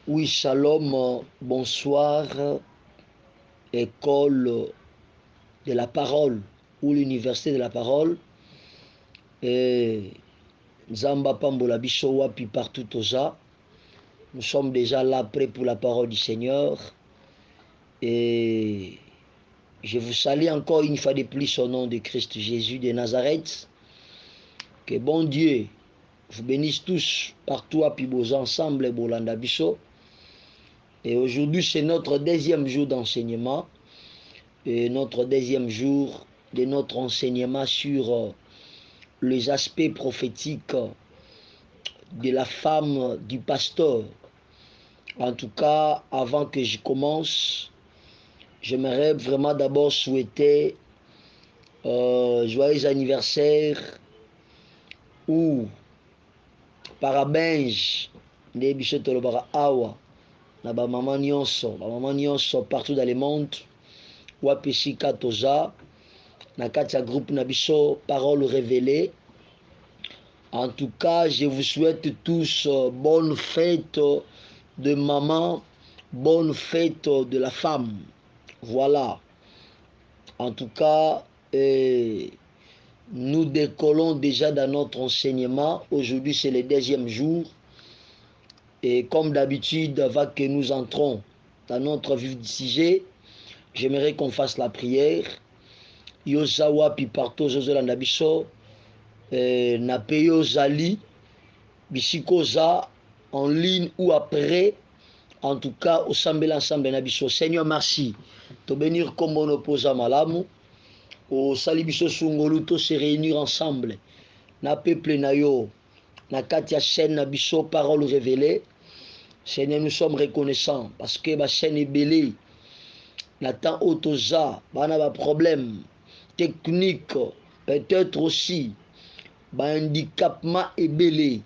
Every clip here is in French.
Oui, shalom, bonsoir, école de la parole ou l'université de la parole. Et Zamba Pambola Biso Wapi partout Toza. Nous sommes déjà là prêts pour la parole du Seigneur. Et je vous salue encore une fois de plus au nom de Christ Jésus de Nazareth. Que bon Dieu vous bénisse tous partout à Pibos ensemble et Bolanda Biso. Et aujourd'hui, c'est notre deuxième jour d'enseignement. Et notre deuxième jour de notre enseignement sur les aspects prophétiques de la femme du pasteur. En tout cas, avant que je commence, j'aimerais vraiment d'abord souhaiter joyeux anniversaire ou parabéns de biso tolobaka awa na bamama nyonso partout dans le monde wapi esika toza na kati ya groupe na biso parole révélée. En tout cas, je vous souhaite tous bonne fête de maman, bonne fête de la femme. Voilà. En tout cas, nous décollons déjà dans notre enseignement. Aujourd'hui, c'est le deuxième jour. Et comme d'habitude, avant que nous entrons dans notre vif du sujet, j'aimerais qu'on fasse la prière. Yosawa piparto zozolanda biso na peyo zali bisikoza en ligne ou après, en tout cas au sambela ensemble na biso. Seigneur, merci to bénir comme on opposa malamu au sali biso sungolu to se réunir ensemble na peuple na yo na kati ya chaîne na biso parole révélée. Seigneur, nous sommes reconnaissants parce que ba chaîne est belée na temps otoza bana ba problème technique, peut-être aussi ba handicapement est belé.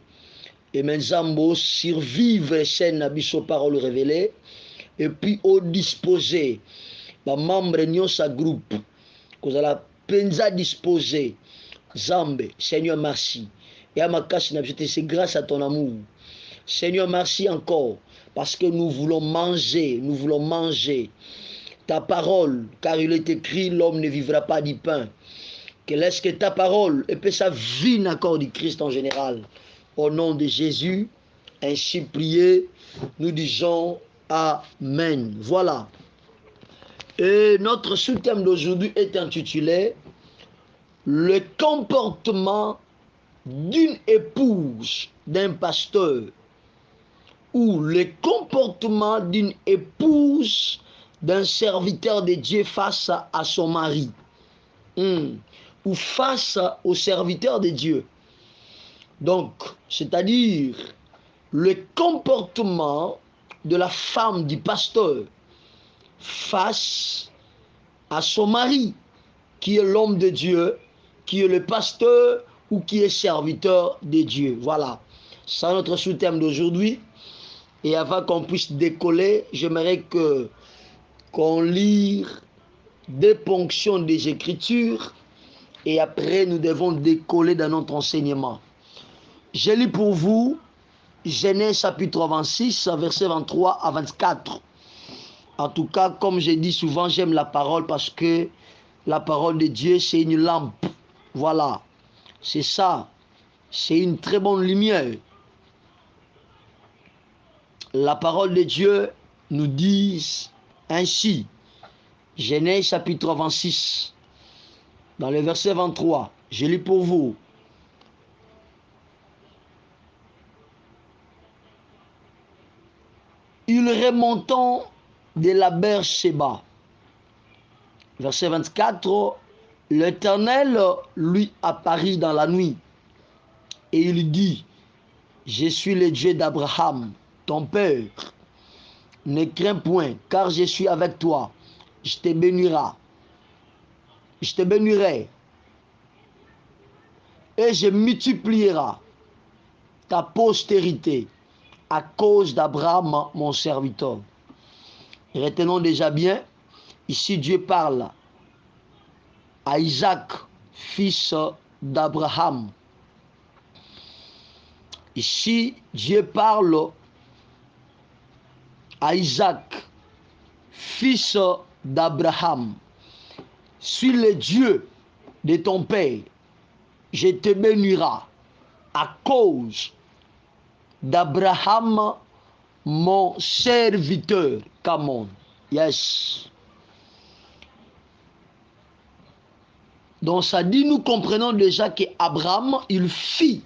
Et Menzambo survivre chaîne na biso parole révélée et puis au disposer ba membre nyon sa groupe kozala penza disposer Zambe. Seigneur, merci. Et à ma cache c'est grâce à ton amour. Seigneur, merci encore parce que nous voulons manger ta parole, car il est écrit l'homme ne vivra pas du pain. Que laisse que ta parole et puis sa vie n'accorde du Christ en général. Au nom de Jésus, ainsi prié, nous disons Amen. Voilà. Et notre sous-thème d'aujourd'hui est intitulé le comportement d'une épouse d'un pasteur ou le comportement d'une épouse d'un serviteur de Dieu face à son mari. Ou face au serviteur de Dieu. Donc, c'est-à-dire le comportement de la femme du pasteur face à son mari, qui est l'homme de Dieu, qui est le pasteur ou qui est serviteur de Dieu. Voilà, c'est notre sous-thème d'aujourd'hui. Et avant qu'on puisse décoller, j'aimerais qu'on lise des ponctions des Écritures. Et après, nous devons décoller dans notre enseignement. Je lis pour vous Genèse chapitre 26, verset 23 à 24. En tout cas, comme je dis souvent, j'aime la parole parce que la parole de Dieu, c'est une lampe. Voilà, c'est ça. C'est une très bonne lumière. La parole de Dieu nous dit ainsi. Genèse chapitre 26, dans le verset 23. Je lis pour vous. Il remontant de la Beersheba. Verset 24. L'Éternel lui apparut dans la nuit et il dit: je suis le Dieu d'Abraham, ton père. Ne crains point, car je suis avec toi. Je te bénirai. Je te bénirai. Et je multiplierai ta postérité à cause d'Abraham, mon serviteur. Retenons déjà bien, ici Dieu parle à Isaac, fils d'Abraham. Ici, Dieu parle à Isaac, fils d'Abraham, suis le Dieu de ton père, je te bénirai à cause d'Abraham, mon serviteur. Come on. Yes. Donc ça dit, nous comprenons déjà qu'Abraham, il fit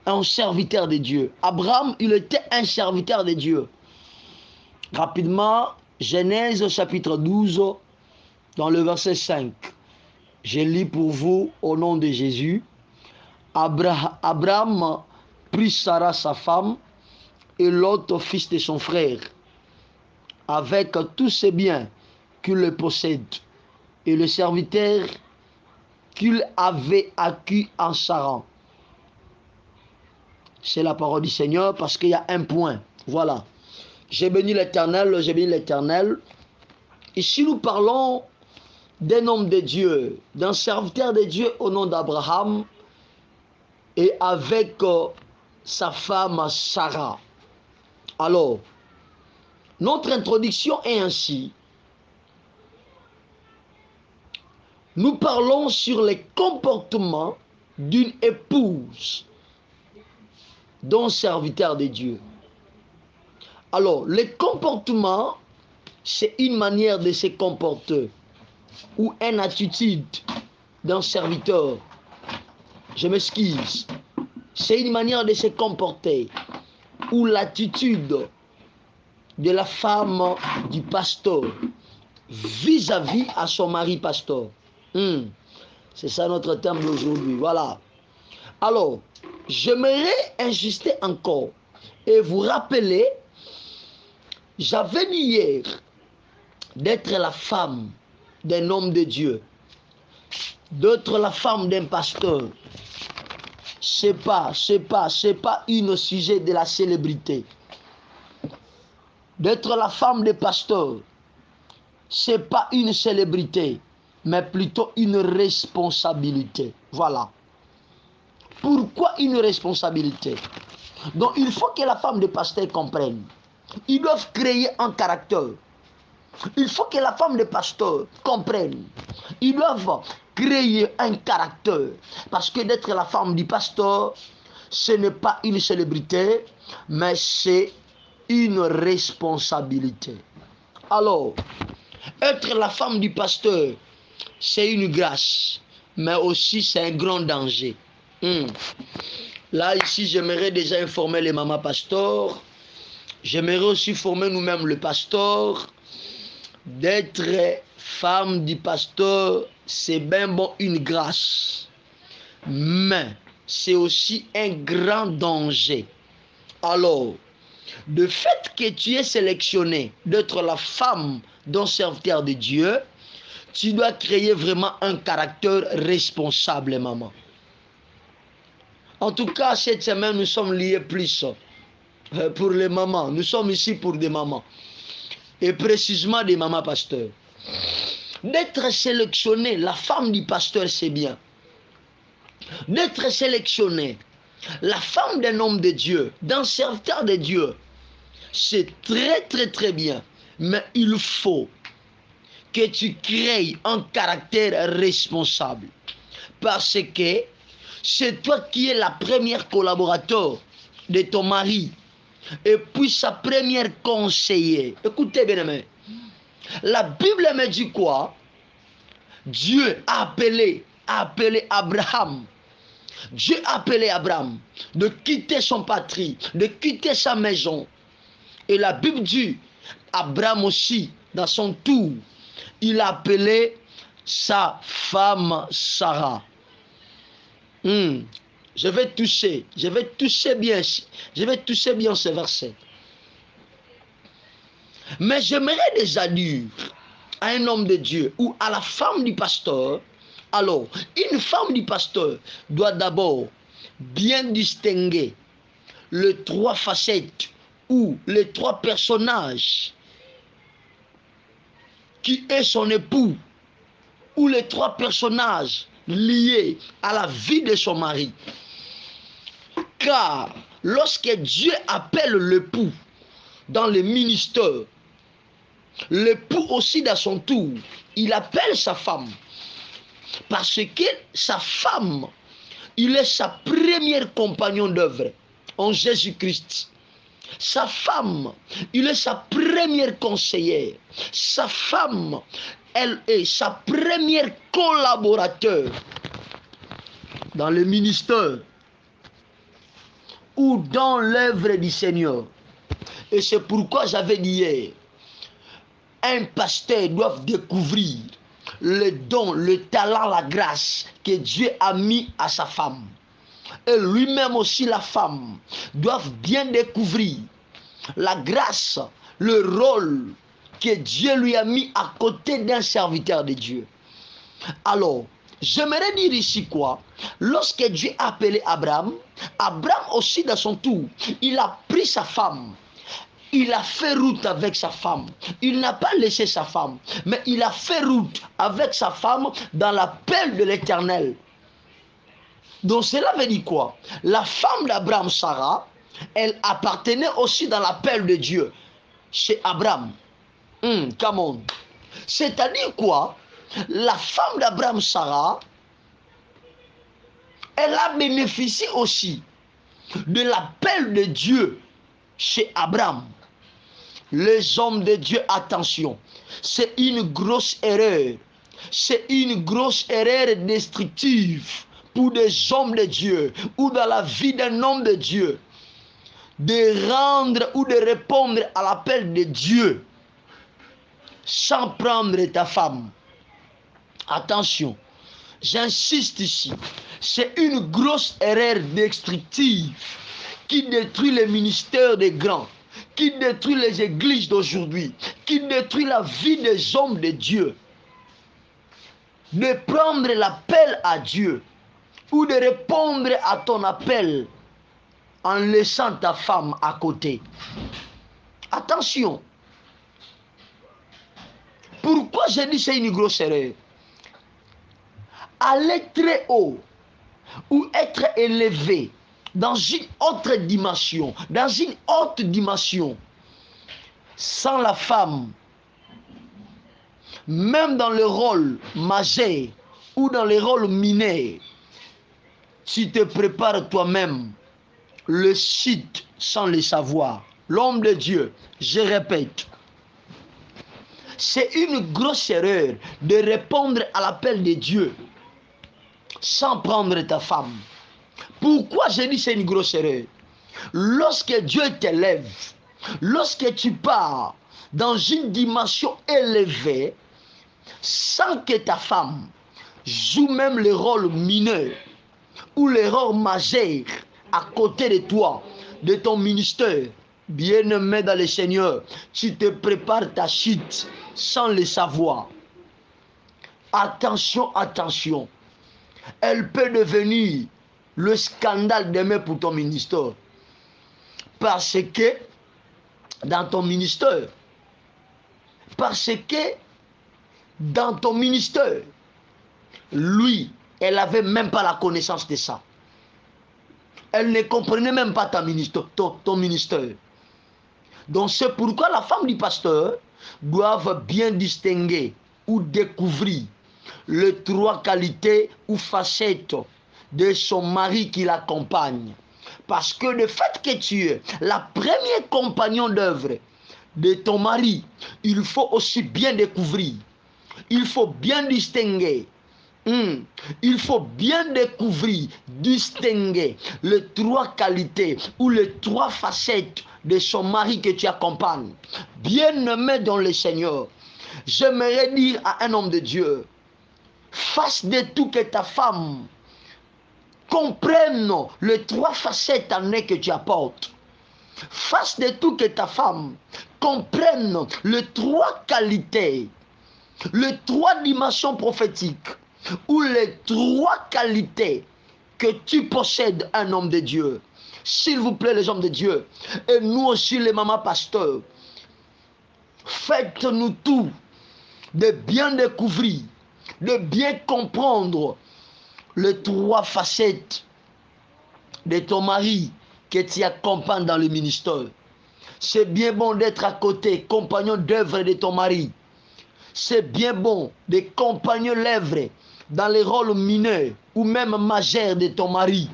un serviteur de Dieu. Abraham, il était un serviteur de Dieu. Rapidement, Genèse chapitre 12, dans le verset 5. Je lis pour vous au nom de Jésus. Abraham prit Sarah, sa femme, et l'autre fils de son frère, avec tous ses biens qu'il possède, et le serviteur qu'il avait acquis en Saran. C'est la parole du Seigneur, parce qu'il y a un point. Voilà. J'ai béni l'Éternel, j'ai béni l'Éternel. Ici, nous parlons d'un homme de Dieu, d'un serviteur de Dieu au nom d'Abraham, et avec sa femme Sarah. Alors, notre introduction est ainsi. Nous parlons sur les comportements d'une épouse d'un serviteur de Dieu. Alors, les comportements, c'est une manière de se comporter ou une attitude d'un serviteur. Je m'excuse. C'est une manière de se comporter ou l'attitude de la femme du pasteur vis-à-vis à son mari pasteur. C'est ça notre terme d'aujourd'hui. Voilà. Alors, j'aimerais insister encore et vous rappeler, j'avais dit hier d'être la femme d'un homme de Dieu, d'être la femme d'un pasteur. C'est pas une sujet de la célébrité. D'être la femme des pasteurs, c'est pas une célébrité, mais plutôt une responsabilité. Voilà. Pourquoi une responsabilité? Donc il faut que la femme des pasteurs comprenne. Ils doivent créer un caractère. Il faut que la femme des pasteurs comprenne. Ils doivent créer un caractère. Parce que d'être la femme du pasteur, ce n'est pas une célébrité, mais c'est une responsabilité. Alors, être la femme du pasteur, c'est une grâce, mais aussi c'est un grand danger. Là, ici, j'aimerais déjà informer les mamans pasteurs. J'aimerais aussi former nous-mêmes le pasteur. D'être femme du pasteur, c'est bien bon une grâce, mais c'est aussi un grand danger. Alors, le fait que tu aies sélectionné d'être la femme d'un serviteur de Dieu, tu dois créer vraiment un caractère responsable, maman. En tout cas, cette semaine, nous sommes liés plus pour les mamans. Nous sommes ici pour des mamans. Et précisément des mamans pasteurs. D'être sélectionné, la femme du pasteur, c'est bien. D'être sélectionné, la femme d'un homme de Dieu, d'un serviteur de Dieu, c'est très bien. Mais il faut que tu crées un caractère responsable. Parce que c'est toi qui es la première collaborateur de ton mari. Et puis sa première conseillère. Écoutez bien, aimé. La Bible me dit quoi? Dieu a appelé Abraham. Dieu a appelé Abraham de quitter son patrie, de quitter sa maison. Et la Bible dit, Abraham aussi, dans son tour, il a appelé sa femme Sarah. Je vais toucher bien ce verset. Mais j'aimerais déjà dire à un homme de Dieu ou à la femme du pasteur, alors, une femme du pasteur doit d'abord bien distinguer les trois facettes ou les trois personnages qui est son époux ou les trois personnages liés à la vie de son mari. Car lorsque Dieu appelle l'époux, dans le ministère, l'époux aussi dans son tour, il appelle sa femme. Parce que sa femme, il est sa première compagnon d'œuvre en Jésus-Christ. Sa femme, il est sa première conseillère. Sa femme, elle est sa première collaborateur dans le ministère ou dans l'œuvre du Seigneur. Et c'est pourquoi j'avais dit hier, un pasteur doit découvrir le don, le talent, la grâce que Dieu a mis à sa femme. Et lui-même aussi, la femme, doivent bien découvrir la grâce, le rôle que Dieu lui a mis à côté d'un serviteur de Dieu. Alors, j'aimerais dire ici quoi? Lorsque Dieu a appelé Abraham, Abraham aussi dans son tour, il a pris sa femme. Il a fait route avec sa femme. Il n'a pas laissé sa femme, mais il a fait route avec sa femme dans l'appel de l'Éternel. Donc cela veut dire quoi? La femme d'Abraham, Sarah, elle appartenait aussi dans l'appel de Dieu chez Abraham. Come on. C'est-à-dire quoi? La femme d'Abraham, Sarah, elle a bénéficié aussi de l'appel de Dieu chez Abraham. Les hommes de Dieu, attention, c'est une grosse erreur. C'est une grosse erreur destructive pour des hommes de Dieu ou dans la vie d'un homme de Dieu de rendre ou de répondre à l'appel de Dieu sans prendre ta femme. Attention, j'insiste ici, c'est une grosse erreur destructive qui détruit les ministères des grands, qui détruit les églises d'aujourd'hui, qui détruit la vie des hommes de Dieu. De prendre l'appel à Dieu ou de répondre à ton appel en laissant ta femme à côté. Attention. Pourquoi j'ai dit c'est une grosse erreur? Aller très haut ou être élevé dans une autre dimension, sans la femme, même dans le rôle majeur ou dans le rôle mineur, tu te prépares toi-même le site sans le savoir. L'homme de Dieu, je répète, c'est une grosse erreur de répondre à l'appel de Dieu sans prendre ta femme. Pourquoi je dis c'est une grosse erreur? Lorsque Dieu t'élève, lorsque tu pars dans une dimension élevée, sans que ta femme joue même le rôle mineur ou le rôle majeur à côté de toi, de ton ministère, bien-aimé dans le Seigneur, tu te prépares ta chute sans le savoir. Attention, attention. Elle peut devenir le scandale demain pour ton ministère. Parce que dans ton ministère, lui, elle n'avait même pas la connaissance de ça. Elle ne comprenait même pas ton ministère. Donc c'est pourquoi la femme du pasteur doit bien distinguer ou découvrir les trois qualités ou facettes de son mari qui l'accompagne. Parce que le fait que tu es la première compagnon d'œuvre de ton mari, il faut aussi bien découvrir, il faut bien distinguer. Il faut bien découvrir, distinguer les trois qualités ou les trois facettes de son mari que tu accompagnes. Bien-aimé dans le Seigneur, j'aimerais dire à un homme de Dieu, fasse de tout que ta femme comprenne les trois facettes en elle que tu apportes. Fasse de tout que ta femme comprenne les trois qualités, les trois dimensions prophétiques ou les trois qualités que tu possèdes, un homme de Dieu. S'il vous plaît, les hommes de Dieu, et nous aussi les mamans pasteurs, faites-nous tout de bien découvrir, de bien comprendre les trois facettes de ton mari que tu accompagnes dans le ministère. C'est bien bon d'être à côté, compagnon d'œuvre de ton mari. C'est bien bon de compagnons l'œuvre dans les rôles mineurs ou même majeurs de ton mari.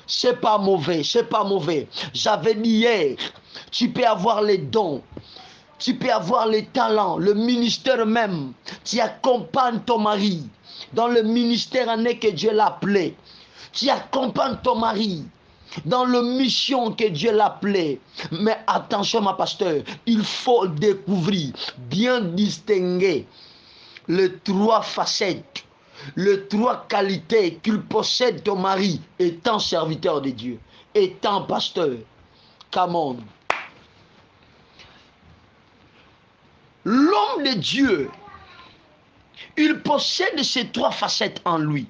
C'est pas mauvais, c'est pas mauvais. J'avais dit hier, tu peux avoir les dons, tu peux avoir les talents, le ministère même. Tu accompagnes ton mari dans le ministère en est que Dieu l'a appelé. Tu accompagnes ton mari dans la mission que Dieu l'a appelé. Mais attention, ma pasteur, il faut découvrir, bien distinguer les trois facettes, les trois qualités qu'il possède ton mari étant serviteur de Dieu, étant pasteur. Come on. L'homme de Dieu, il possède ces trois facettes en lui.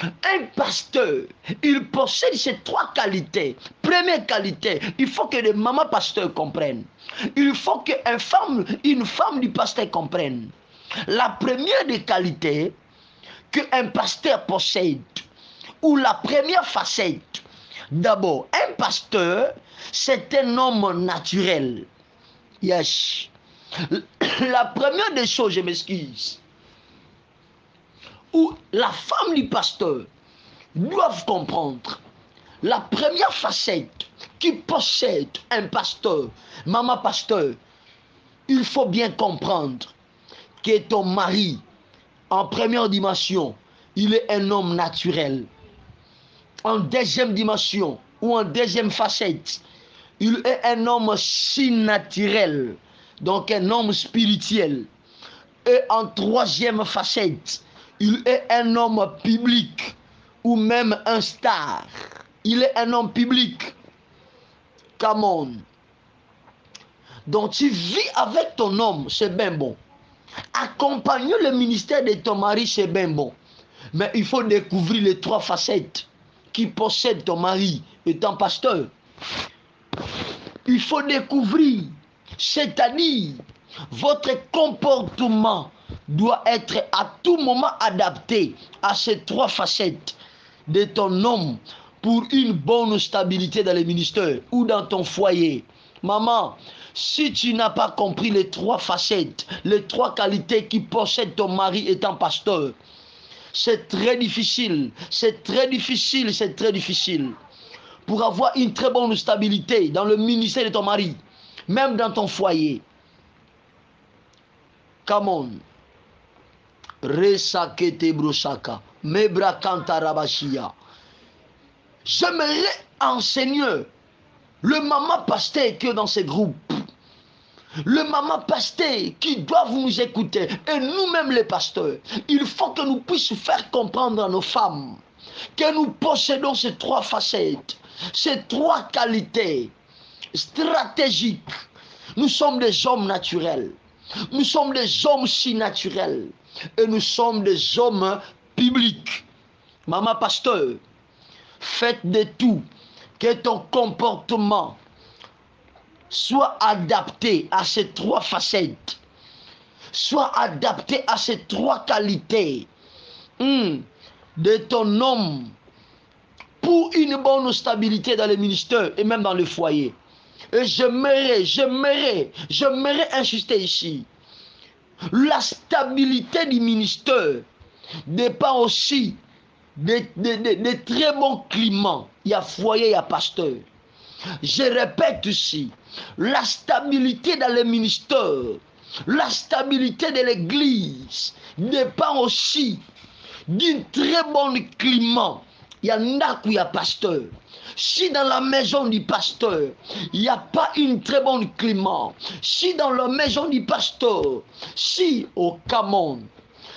Un pasteur, il possède ces trois qualités. Première qualité, il faut que les mamans pasteurs comprennent. Il faut qu'une femme du pasteur comprenne. La première des qualités qu'un pasteur possède, ou la première facette, d'abord, un pasteur, c'est un homme naturel. Yes. La première des choses, je m'excuse, où la femme du pasteur doivent comprendre, la première facette qui possède un pasteur, maman pasteur, il faut bien comprendre que ton mari, en première dimension, il est un homme naturel. En deuxième dimension, ou en deuxième facette, il est un homme surnaturel, donc un homme spirituel. Et en troisième facette, il est un homme public, ou même un star. Il est un homme public. Come on. Donc tu vis avec ton homme, c'est bien bon. Accompagner le ministère de ton mari, c'est bien bon. Mais il faut découvrir les trois facettes qui possèdent ton mari étant pasteur. Il faut découvrir, c'est-à-dire votre comportement doit être à tout moment adapté à ces trois facettes de ton homme pour une bonne stabilité dans le ministère ou dans ton foyer. Maman, si tu n'as pas compris les trois facettes, les trois qualités qui possède ton mari étant pasteur, c'est très difficile, c'est très difficile, c'est très difficile. Pour avoir une très bonne stabilité dans le ministère de ton mari, même dans ton foyer. Come on. Resakete brosaka. Mebra kanta rabashia. J'aimerais enseigner le maman pasteur qui est dans ces groupes. Le maman pasteur qui doivent nous écouter. Et nous-mêmes les pasteurs. Il faut que nous puissions faire comprendre à nos femmes que nous possédons ces trois facettes. Ces trois qualités stratégiques. Nous sommes des hommes naturels. Nous sommes des hommes si naturels. Et nous sommes des hommes publics. Maman pasteur, faites de tout que ton comportement soit adapté à ces trois facettes. Soit adapté à ces trois qualités de ton homme pour une bonne stabilité dans le ministère et même dans le foyer. Et j'aimerais insister ici. La stabilité du ministère dépend aussi de très bons climats. Il y a foyer, il y a pasteur. Je répète ici, la stabilité dans le ministère, la stabilité de l'église dépend aussi d'un très bon climat. Il y en a où il y a pasteur. Si dans la maison du pasteur, il n'y a pas une très bonne climat, si dans la maison du pasteur, si au Camon,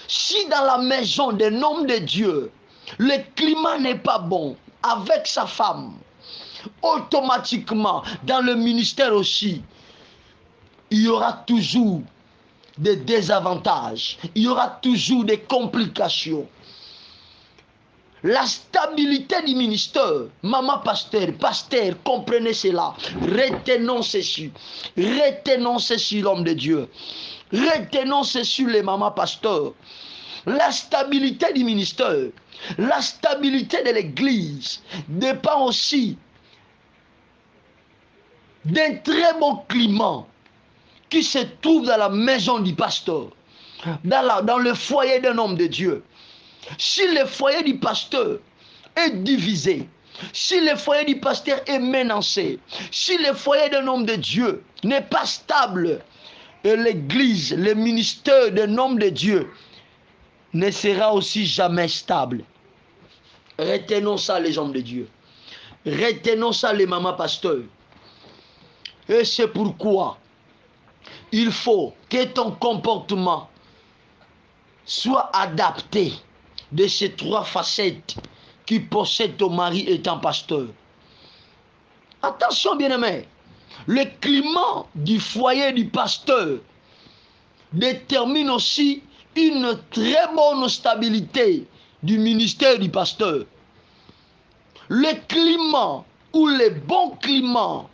si dans la maison d'un homme de Dieu, le climat n'est pas bon avec sa femme, automatiquement, dans le ministère aussi, il y aura toujours des désavantages, il y aura toujours des complications. La stabilité du ministère, maman pasteur, comprenez cela. Retenons ceci. Retenons ceci, l'homme de Dieu. Retenons ceci, les mamans pasteurs. La stabilité du ministère, la stabilité de l'église dépend aussi d'un très bon climat qui se trouve dans la maison du pasteur, dans le foyer d'un homme de Dieu. Si le foyer du pasteur est divisé, si le foyer du pasteur est menacé, si le foyer d'un homme de Dieu n'est pas stable, et l'église, le ministère d'un homme de Dieu ne sera aussi jamais stable. Retenons ça, les hommes de Dieu. Retenons ça, les mamans pasteurs. Et c'est pourquoi il faut que ton comportement soit adapté de ces trois facettes qui possèdent ton mari étant pasteur. Attention, bien-aimés, le climat du foyer du pasteur détermine aussi une très bonne stabilité du ministère du pasteur. Le climat ou le bon climat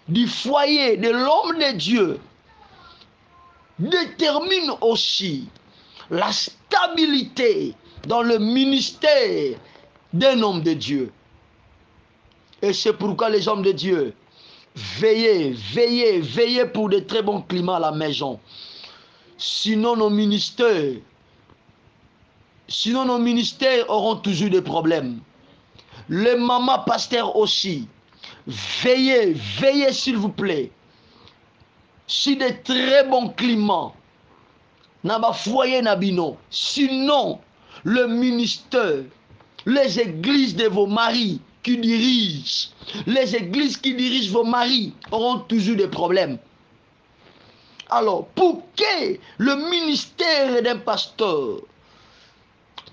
du foyer de l'homme de Dieu détermine aussi la stabilité dans le ministère d'un homme de Dieu. Et c'est pourquoi les hommes de Dieu, veillez pour de très bons climats à la maison. Sinon nos ministères auront toujours des problèmes. Les mamans pasteurs aussi, veillez s'il vous plaît, sur de très bons climats, dans le foyer nabino. Sinon, le ministère, les églises de vos maris qui dirigent, les églises qui dirigent vos maris auront toujours des problèmes. Alors, pour que le ministère d'un pasteur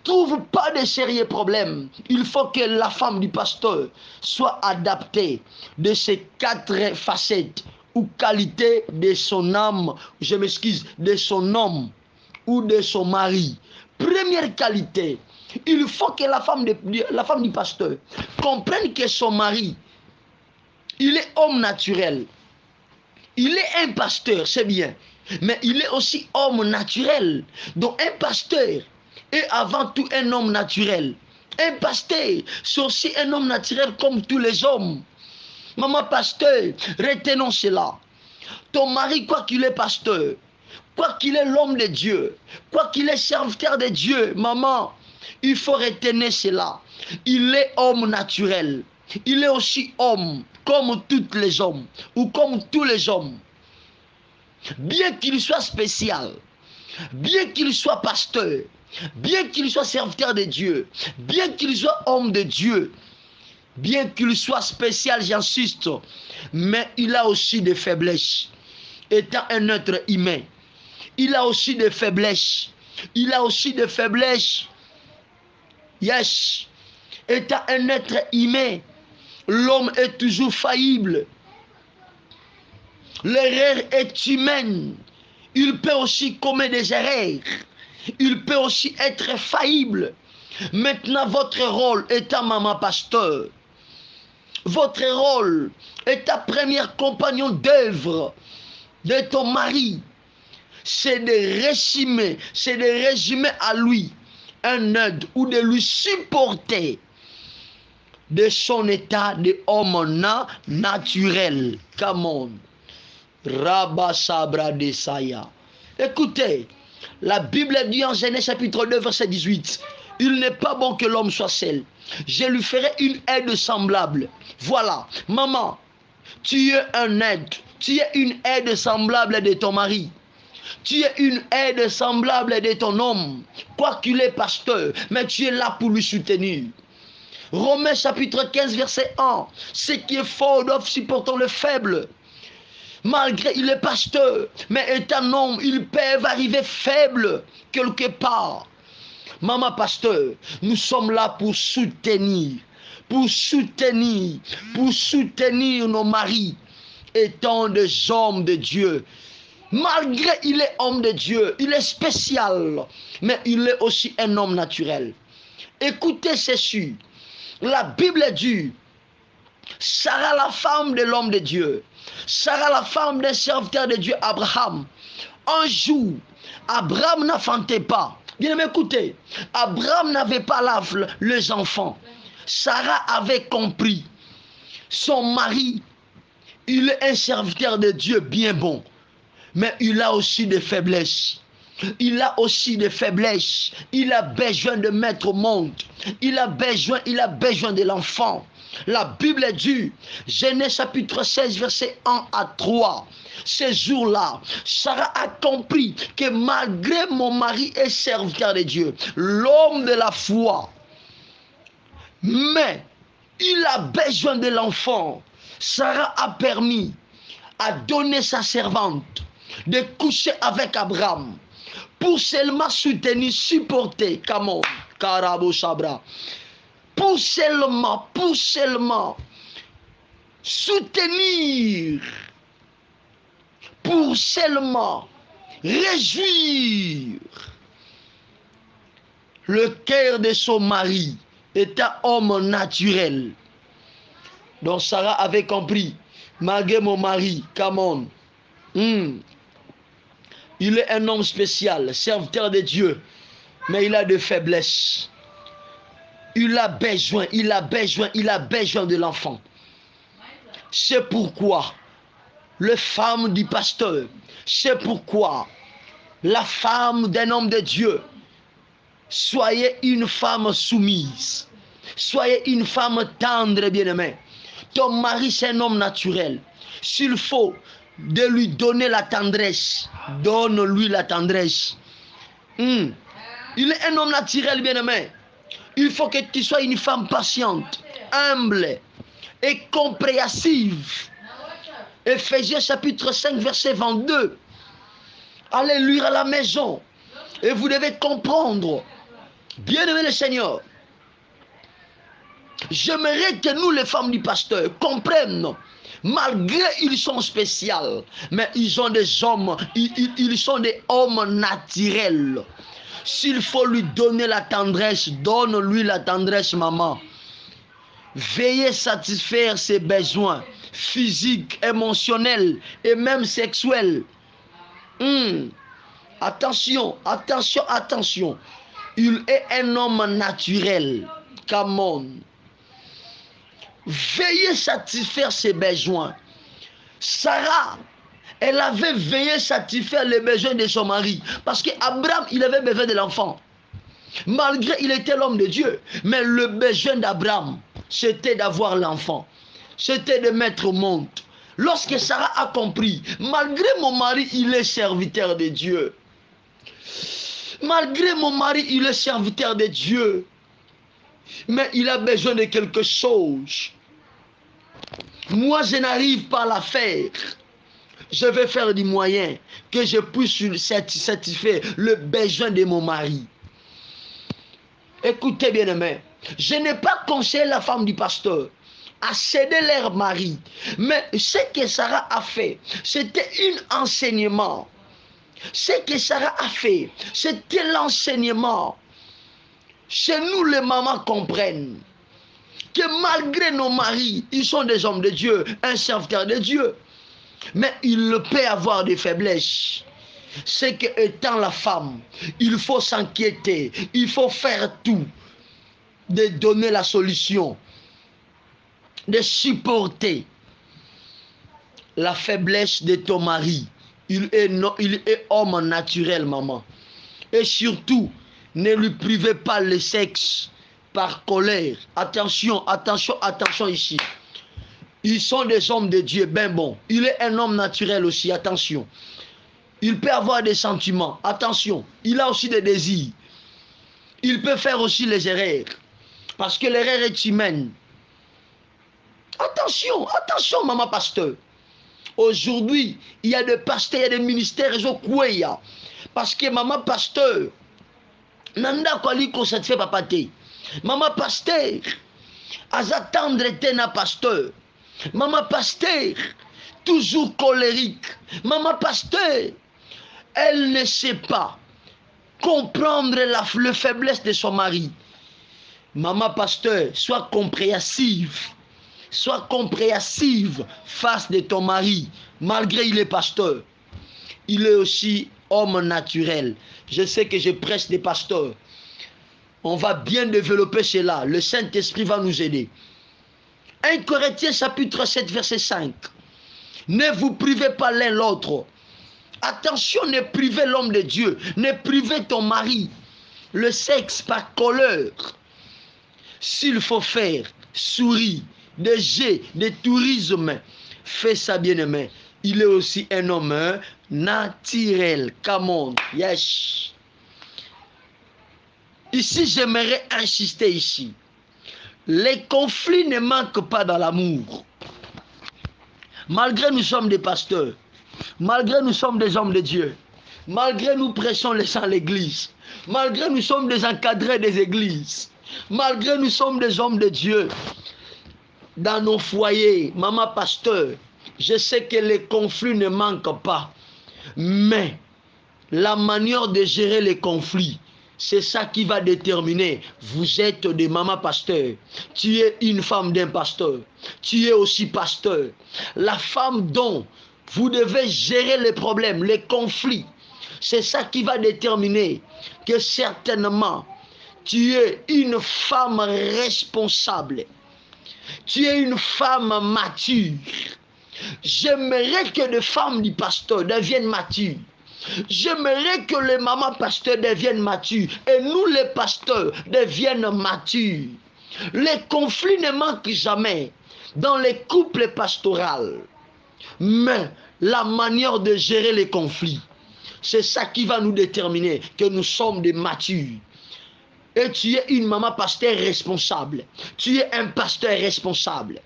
trouve pas de sérieux problèmes, il faut que la femme du pasteur soit adaptée de ces quatre facettes ou qualités de son âme, de son homme ou de son mari. Première qualité, il faut que la femme du pasteur comprenne que son mari, il est homme naturel. Il est un pasteur, c'est bien, mais il est aussi homme naturel. Donc un pasteur est avant tout un homme naturel. Un pasteur, c'est aussi un homme naturel comme tous les hommes. Maman pasteur, retenons cela. Ton mari, quoi qu'il est pasteur, quoi qu'il est l'homme de Dieu, quoi qu'il est serviteur de Dieu, maman, il faut retenir cela. Il est homme naturel. Il est aussi homme, comme tous les hommes, ou comme tous les hommes. Bien qu'il soit spécial, bien qu'il soit pasteur, bien qu'il soit serviteur de Dieu, bien qu'il soit homme de Dieu, bien qu'il soit spécial, j'insiste, mais il a aussi des faiblesses. Étant un être humain, il a aussi des faiblesses. Il a aussi des faiblesses. Yes. Étant un être humain, l'homme est toujours faillible. L'erreur est humaine. Il peut aussi commettre des erreurs. Il peut aussi être faillible. Maintenant, votre rôle étant maman pasteur, votre rôle étant premier compagnon d'œuvre de ton mari, c'est de résumer à lui un aide ou de lui supporter de son état d'homme naturel. Come on. Rabba Sabra Desaya. Écoutez, la Bible dit en Genèse chapitre 2 verset 18, il n'est pas bon que l'homme soit seul. Je lui ferai une aide semblable. Voilà, maman, tu es un aide. Tu es une aide semblable de ton mari. Tu es une aide semblable de ton homme. Quoi qu'il est pasteur, mais tu es là pour lui soutenir. Romains chapitre 15 verset 1. Ce qui est fort doit supporter le faible. Malgré il est pasteur, mais étant homme, ils peuvent arriver faibles quelque part. Maman pasteur, nous sommes là pour soutenir nos maris étant des hommes de Dieu. Malgré il est homme de Dieu, il est spécial, mais il est aussi un homme naturel. Écoutez ceci, la Bible dit, Sarah la femme de l'homme de Dieu, Sarah la femme d'un serviteur de Dieu, Abraham, un jour, Abraham n'enfantait pas. Bien écoutez, Abraham n'avait pas les enfants. Sarah avait compris. Son mari Il est un serviteur de Dieu bien bon, mais il a aussi des faiblesses. Il a aussi des faiblesses. Il a besoin de mettre au monde. Il a besoin de l'enfant. La Bible dit, Genèse chapitre 16, verset 1 à 3. Ces jours-là, Sarah a compris que malgré mon mari est serviteur de Dieu, l'homme de la foi, mais il a besoin de l'enfant. Sarah a permis à donner sa servante de coucher avec Abraham pour seulement soutenir, supporter, Kamon, Karabo Sabra, pour seulement soutenir, pour seulement réjouir le cœur de son mari, est un homme naturel. Donc Sarah avait compris, malgré mon mari, Kamon, il est un homme spécial, serviteur de Dieu, mais il a des faiblesses. Il a besoin de l'enfant. C'est pourquoi les femmes du pasteur, c'est pourquoi la femme d'un homme de Dieu, soyez une femme soumise, soyez une femme tendre et bien-aimée. Ton mari, c'est un homme naturel. S'il faut de lui donner la tendresse, donne-lui la tendresse. Il est un homme naturel, bien-aimé. Il faut que tu sois une femme patiente, humble et compréhensive. Éphésiens chapitre 5, verset 22. Allez lire à la maison. Et vous devez comprendre. Bien-aimé le Seigneur, j'aimerais que nous, les femmes du pasteur, comprennent. Malgré ils sont spéciaux, mais ils ont des hommes, ils sont des hommes naturels. S'il faut lui donner la tendresse, donne-lui la tendresse, maman. Veillez satisfaire ses besoins physiques, émotionnels et même sexuels. Attention, attention, attention. Il est un homme naturel. Come on. Veillez satisfaire ses besoins. Sarah, elle avait veillé satisfaire les besoins de son mari. Parce qu'Abraham, il avait besoin de l'enfant. Malgré il était l'homme de Dieu. Mais le besoin d'Abraham, c'était d'avoir l'enfant. C'était de mettre au monde. Lorsque Sarah a compris, malgré mon mari, il est serviteur de Dieu. Malgré mon mari, il est serviteur de Dieu. Mais il a besoin de quelque chose. Moi, je n'arrive pas à la faire. Je vais faire du moyen que je puisse satisfaire le besoin de mon mari. Écoutez bien, aimé. Je n'ai pas conseillé la femme du pasteur à céder leur mari. Mais ce que Sarah a fait, c'était un enseignement. Ce que Sarah a fait, c'était l'enseignement. Chez nous, les mamans comprennent que malgré nos maris, ils sont des hommes de Dieu, un serviteur de Dieu. Mais il peut avoir des faiblesses. C'est qu'étant la femme, il faut s'inquiéter, il faut faire tout, de donner la solution, de supporter la faiblesse de ton mari. Il est homme naturel, maman. Et surtout, ne lui privez pas le sexe par colère. Attention, attention, attention ici. Ils sont des hommes de Dieu, ben bon. Il est un homme naturel aussi, attention. Il peut avoir des sentiments, attention. Il a aussi des désirs. Il peut faire aussi les erreurs. Parce que l'erreur est humaine. Attention, attention, maman pasteur. Aujourd'hui, il y a des pasteurs, il y a des ministères, parce que maman pasteur, nanda kwali ko satisfait papa te. Maman pasteur, azatendre te na pasteur. Maman pasteur, toujours colérique. Maman pasteur, elle ne sait pas comprendre la faiblesse de son mari. Maman pasteur, sois compréhensive. Sois compréhensive face de ton mari, malgré il est pasteur. Il est aussi homme naturel. Je sais que je presse des pasteurs. On va bien développer cela. Le Saint-Esprit va nous aider. 1 Corinthiens chapitre 7, verset 5. Ne vous privez pas l'un l'autre. Attention, ne privez l'homme de Dieu. Ne privez ton mari. Le sexe par colère. S'il faut faire souris, des jets, des tourismes, fais ça bien aimé. Il est aussi un homme naturel. Come on. Yes. Ici, j'aimerais insister ici. Les conflits ne manquent pas dans l'amour. Malgré nous sommes des pasteurs, malgré nous sommes des hommes de Dieu, malgré nous prêchons les saints à l'église, malgré nous sommes des encadrés des églises, malgré nous sommes des hommes de Dieu, dans nos foyers, maman pasteur, je sais que les conflits ne manquent pas, mais la manière de gérer les conflits, c'est ça qui va déterminer. Vous êtes des mamans pasteurs. Tu es une femme d'un pasteur. Tu es aussi pasteur. La femme dont vous devez gérer les problèmes, les conflits. C'est ça qui va déterminer que certainement tu es une femme responsable. Tu es une femme mature. J'aimerais que les femmes du pasteur deviennent matures. J'aimerais que les mamans pasteurs deviennent matures et nous les pasteurs deviennent matures. Les conflits ne manquent jamais dans les couples pastoraux. Mais la manière de gérer les conflits, c'est ça qui va nous déterminer que nous sommes des matures. Et tu es une maman pasteur responsable. Tu es un pasteur responsable.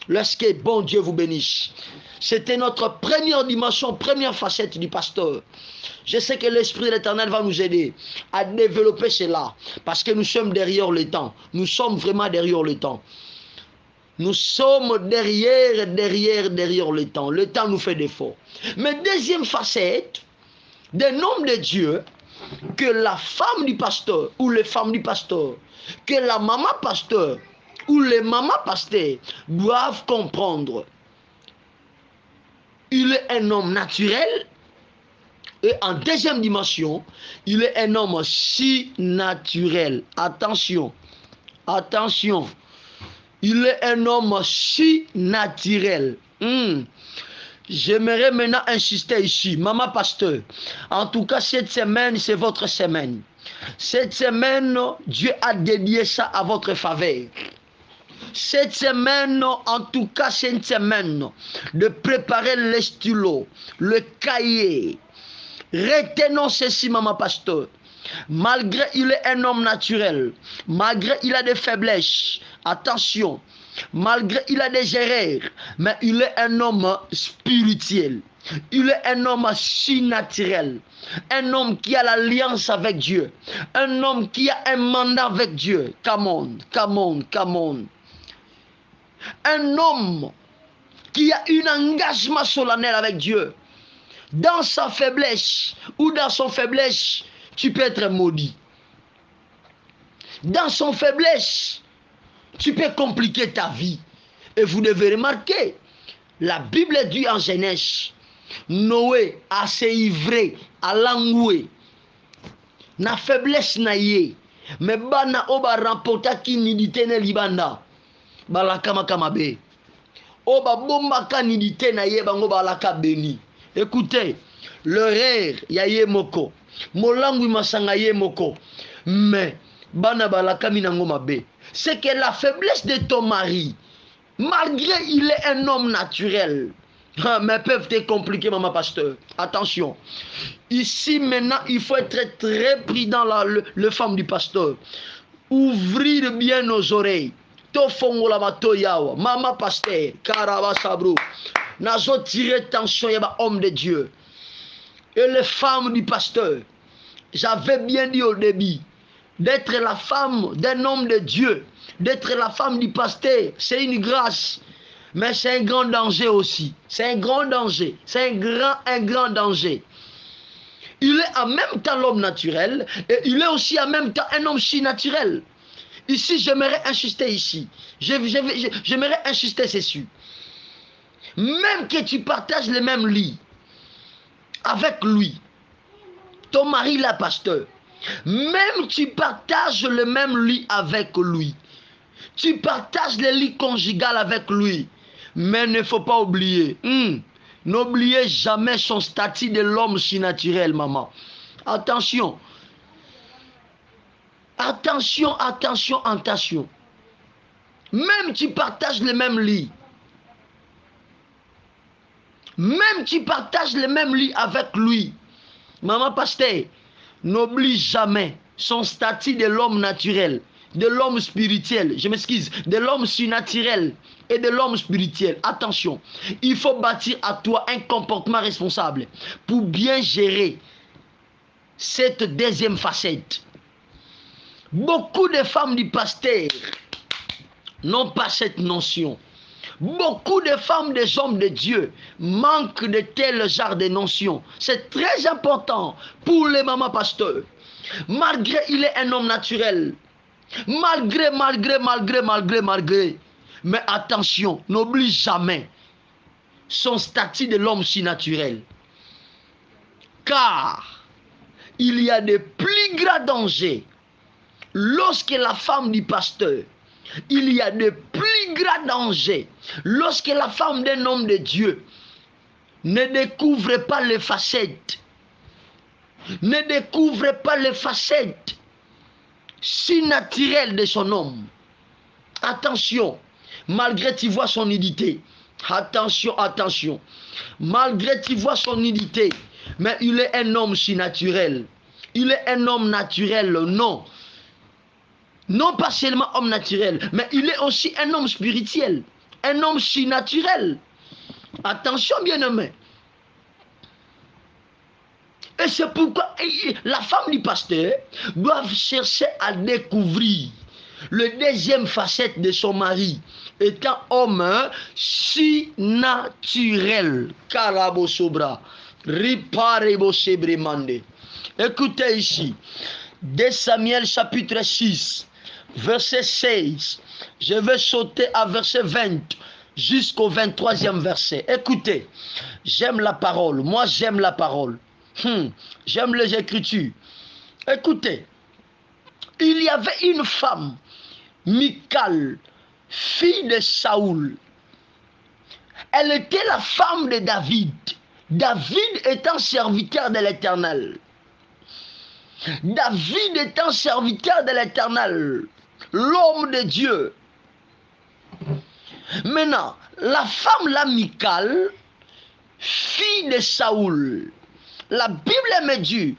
Lorsque bon Dieu vous bénisse. C'était notre première dimension, première facette du pasteur. Je sais que l'Esprit de l'Éternel va nous aider à développer cela. Parce que nous sommes derrière le temps. Nous sommes vraiment derrière le temps. Nous sommes derrière le temps. Le temps nous fait défaut. Mais deuxième facette, des noms de Dieu, que la femme du pasteur ou les femmes du pasteur, que la maman pasteur ou les mamans pasteurs doivent comprendre. Il est un homme naturel et en deuxième dimension, il est un homme si naturel. Attention, attention, il est un homme si naturel. J'aimerais maintenant insister ici, maman pasteur. En tout cas, cette semaine, c'est votre semaine. Cette semaine, Dieu a dédié ça à votre faveur. Cette semaine, en tout cas, c'est une semaine de préparer les stylos, le cahier. Retenons ceci, maman pasteur. Malgré il est un homme naturel, malgré il a des faiblesses, attention, malgré il a des erreurs, mais il est un homme spirituel. Il est un homme si naturel, un homme qui a l'alliance avec Dieu, un homme qui a un mandat avec Dieu. Come on, come on, come on. Un homme qui a un engagement solennel avec Dieu. Dans sa faiblesse ou dans son faiblesse, tu peux être maudit. Dans son faiblesse, tu peux compliquer ta vie. Et vous devez remarquer, la Bible dit en Genèse, Noé a séivré, a langoué. Na faiblesse na ye, mais bana oba remporta ki nidite ne libanda. Balakama kamabe. Oba bomba kanidite na ye bango balaka béni. Écoutez, le rire ya ye moko. Molangu masanga ye moko. Mais bana balaka minango mabe. C'est que la faiblesse de ton mari, malgré il est un homme naturel, mais peuvent te compliquer, maman pasteur. Attention. Ici maintenant, il faut être très prudent là, le femme du pasteur. Ouvrir bien nos oreilles. Tofongola matoyawa, maman pasteur, karaba sabro. Nazo tirer tension, yaba homme de Dieu. Et les femmes du pasteur, j'avais bien dit au début, d'être la femme d'un homme de Dieu, d'être la femme du pasteur, c'est une grâce. Mais c'est un grand danger aussi. C'est un grand danger. C'est un grand danger. Il est en même temps l'homme naturel et il est aussi en même temps un homme si naturel. Ici, j'aimerais insister ici. J'aimerais insister dessus. Même que tu partages le même lit avec lui, ton mari la pasteur, même tu partages le même lit avec lui, tu partages le lit conjugal avec lui, Mais il ne faut pas oublier. N'oubliez jamais son statut de l'homme surnaturel, maman. Attention. Attention, attention, attention. Même tu partages le même lit. Même tu partages le même lit avec lui. Maman pasteur, n'oublie jamais son statut de l'homme naturel, de l'homme spirituel, je m'excuse, de l'homme surnaturel et de l'homme spirituel. Attention, il faut bâtir à toi un comportement responsable pour bien gérer cette deuxième facette. Beaucoup de femmes du pasteur n'ont pas cette notion. Beaucoup de femmes, des hommes de Dieu manquent de tel genre de notions. C'est très important pour les mamans pasteurs. Malgré il est un homme naturel. Malgré. Mais attention, n'oublie jamais son statut de l'homme surnaturel. Car il y a de plus grands dangers lorsque la femme du pasteur, il y a de plus grands dangers lorsque la femme d'un homme de Dieu ne découvre pas les facettes, ne découvre pas les facettes surnaturelles de son homme. Attention, malgré tu vois son nudité, attention, attention, malgré tu vois son nudité, mais il est un homme surnaturel. Il est un homme naturel, non. Non pas seulement homme naturel, mais il est aussi un homme spirituel, un homme surnaturel. Attention, bien-aimé. Et c'est pourquoi la femme du pasteur doit chercher à découvrir le deuxième facette de son mari, étant homme surnaturel. Karabosobra, riparebosebremande. Écoutez ici, 2 Samuel chapitre 6. Verset 16, je vais sauter à verset 20 jusqu'au 23e verset. Écoutez, j'aime la parole, moi j'aime la parole, j'aime les Écritures. Écoutez, il y avait une femme, Michal, fille de Saoul. Elle était la femme de David. David étant serviteur de l'Éternel. David étant serviteur de l'Éternel, l'homme de Dieu. Maintenant, la femme, la Michal, fille de Saoul. La Bible me dit,